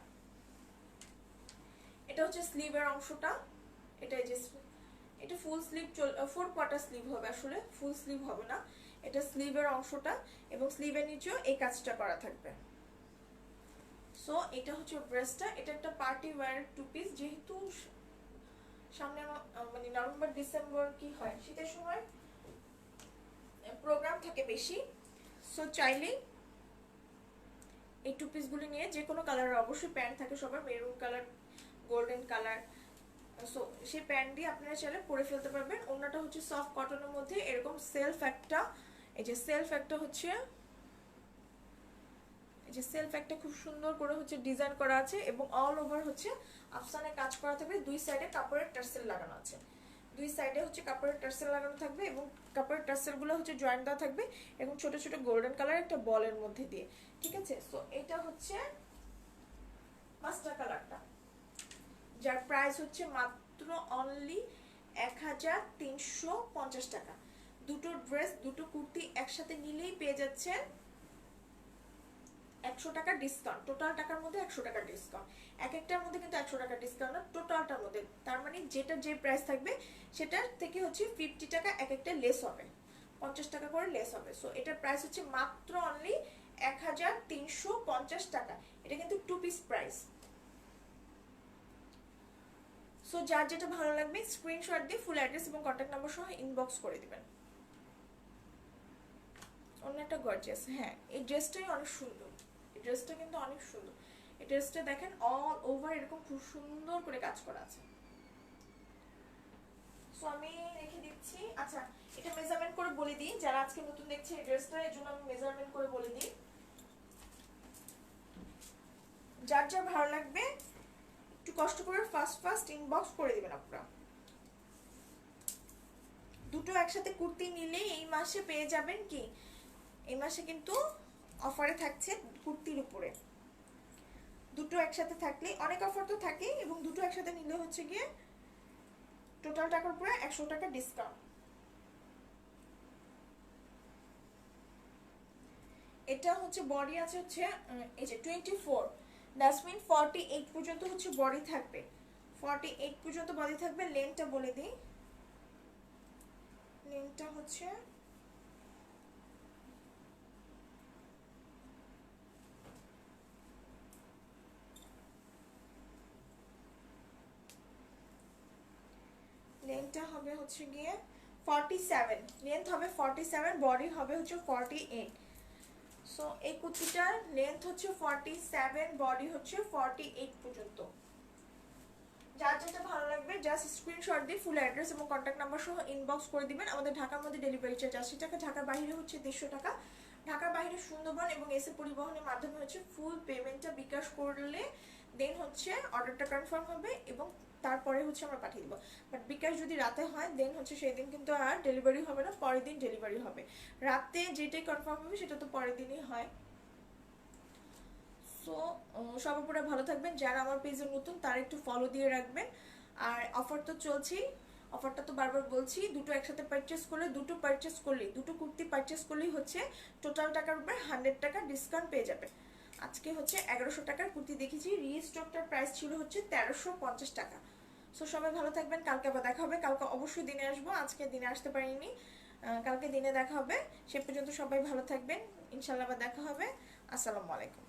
A: এটা হচ্ছে স্লিভের অংশটা, এটা এই যে এটা ফুল স্লিভ 4 কোয়ার্টার স্লিভ হবে, আসলে ফুল স্লিভ হবে না। এটা স্লিভের অংশটা এবং স্লিভের নিচেও এই কাজটা করা থাকবে। সো এটা হচ্ছে ড্রেসটা। এটা একটা পার্টি ওয়্যার টু পিস, যেহেতু সামনে মানে নভেম্বর ডিসেম্বর কি হয় শীতের সময় প্রোগ্রাম থাকে বেশি, সো চাইলেই এই টু পিসগুলি নিয়ে যে কোনো কালারের অবশ্যই প্যান্ট থাকে সবার, maroon colour, golden colour, so সেই প্যান্ট দিয়ে আপনারা চাইলে পরে ফেলতে পারবেন। ওড়নাটা হচ্ছে সফট কটনের মধ্যে এরকম সেলফ একটা, এই যে সেলফ একটা হচ্ছে, এই যে সেলফ একটা খুব সুন্দর করে হচ্ছে ডিজাইন করা আছে এবং অল ওভার হচ্ছে আফসানে কাজ করা থাকবে। দুই সাইডে কাপড়ের টার্সেল লাগানো আছে, দুই সাইডে হচ্ছে কাপড়ের টার্সেল লাগানো থাকবে এবং কাপড়ের টার্সেলগুলো হচ্ছে জয়েন্ট দেওয়া থাকবে এবং ছোট ছোট গোল্ডেন কালার একটা বলের মধ্যে দিয়ে, ঠিক আছে। সো এটা হচ্ছে মাস্টার কালারটা, যার প্রাইস হচ্ছে মাত্র অনলি 1350 টাকা। দুটো ড্রেস দুটো কুর্তি একসাথে নিলেই পেয়ে যাচ্ছেন 100 টাকা ডিসকাউন্ট। টোটাল টাকার মধ্যে 100 টাকা ডিসকাউন্ট, এক একটার মধ্যে কিন্তু 100 টাকা ডিসকাউন্ট না, টোটালটার মধ্যে। তার মানে যেটা যে প্রাইস থাকবে সেটার থেকে হচ্ছে 50 টাকা এক একটা লেস হবে, 50 টাকা করে লেস হবে। সো এটার প্রাইস হচ্ছে মাত্র অনলি 1350 টাকা। এটা কিন্তু টু পিস প্রাইস। সো যার যেটা ভালো লাগবে স্ক্রিনশট দিয়ে ফুল অ্যাড্রেস এবং কন্ট্যাক্ট নাম্বার সহ ইনবক্স করে দিবেন। অন্য একটা গর্জিয়াস, হ্যাঁ এই ড্রেসটাই অনেক সুন্দর, এই ড্রেসটা কিন্তু অনেক সুন্দর। এই ড্রেসটা দেখেন অল ওভার এরকম খুব সুন্দর করে কাজ করা আছে। সো আমি রেখে দিচ্ছি। আচ্ছা এটা মেজারমেন্ট করে বলে দিই, যারা আজকে নতুন দেখছে এই ড্রেসটা, এর জন্য আমি মেজারমেন্ট করে বলে দিই। যার যার ভালো লাগবে একটু কষ্ট করে ফার্স্ট ইনবক্স করে দিবেন আপনারা। দুটো একসাথে কুর্তি নিলে এই মাসে পেয়ে যাবেন কি, এই মাসে কিন্তু অফারে থাকছে কুর্তির উপরে। দুটো একসাথে থাকলে অনেক অফার তো থাকেই এবং দুটো একসাথে নিলে হচ্ছে গিয়ে টোটাল টাকার উপরে 100 টাকা ডিসকাউন্ট। এটা হচ্ছে বডি আছে হচ্ছে এই যে 24, দ্যাটস মিন 48 পর্যন্ত হচ্ছে বডি থাকবে, 48 পর্যন্ত বডি থাকবে। লেন্থটা বলে দিই, লেন্থটা হচ্ছে লেন্থটা হবে হচ্ছে গিয়ে 47, লেন্থ হবে 47, বডি হবে হচ্ছে 48। সো এই কুর্তিটার লেন্থ হচ্ছে 47, বডি হচ্ছে 48 পর্যন্ত। যার যেটা ভালো লাগবে জাস্ট স্ক্রিনশট দিয়ে ফুল অ্যাড্রেস এবং কন্ট্যাক্ট নাম্বার সহ ইনবক্স করে দিবেন। আমাদের ঢাকার মধ্যে ডেলিভারি চার্জ 80 টাকা, ঢাকার বাইরে হচ্ছে 150 টাকা। ঢাকার বাইরে সুন্দরবন এবং এসে পরিবহনের মাধ্যমে হচ্ছে ফুল পেমেন্টটা বিকাশ করলে দেন হচ্ছে অর্ডারটা কনফার্ম হবে এবং তারপরে হচ্ছে আমরা পাঠিয়ে দেবো। বাট বিকাশ যদি রাতে হয় দেন হচ্ছে সেই দিন কিন্তু আর ডেলিভারি হবে না, পরের দিন ডেলিভারি হবে। রাতে যেটাই কনফার্ম হবে সেটা তো পরের দিনই হয়। সো সবার উপরে ভালো থাকবেন। যারা আমার পেজে নতুন তারা একটু ফলো দিয়ে রাখবেন। আর অফার তো চলছেই, অফারটা তো বারবার বলছি, দুটো একসাথে পারচেস করলে, দুটো পারচেস করলেই, দুটো কুর্তি পারচেস করলেই হচ্ছে টোটাল টাকার উপরে 100 টাকা ডিসকাউন্ট পেয়ে যাবে। আজকে হচ্ছে 1100 টাকার কুর্তি দেখেছি, রিস্টকটার প্রাইস ছিল হচ্ছে 1350 টাকা। সো সবাই ভালো থাকবেন, কালকে আবার দেখা হবে। কালকে অবশ্যই দিনে আসবো, আজকে দিনে আসতে পারিনি, কালকে দিনে দেখা হবে। সে পর্যন্ত সবাই ভালো থাকবেন, ইনশাল্লাহ আবার দেখা হবে। আসসালামু আলাইকুম।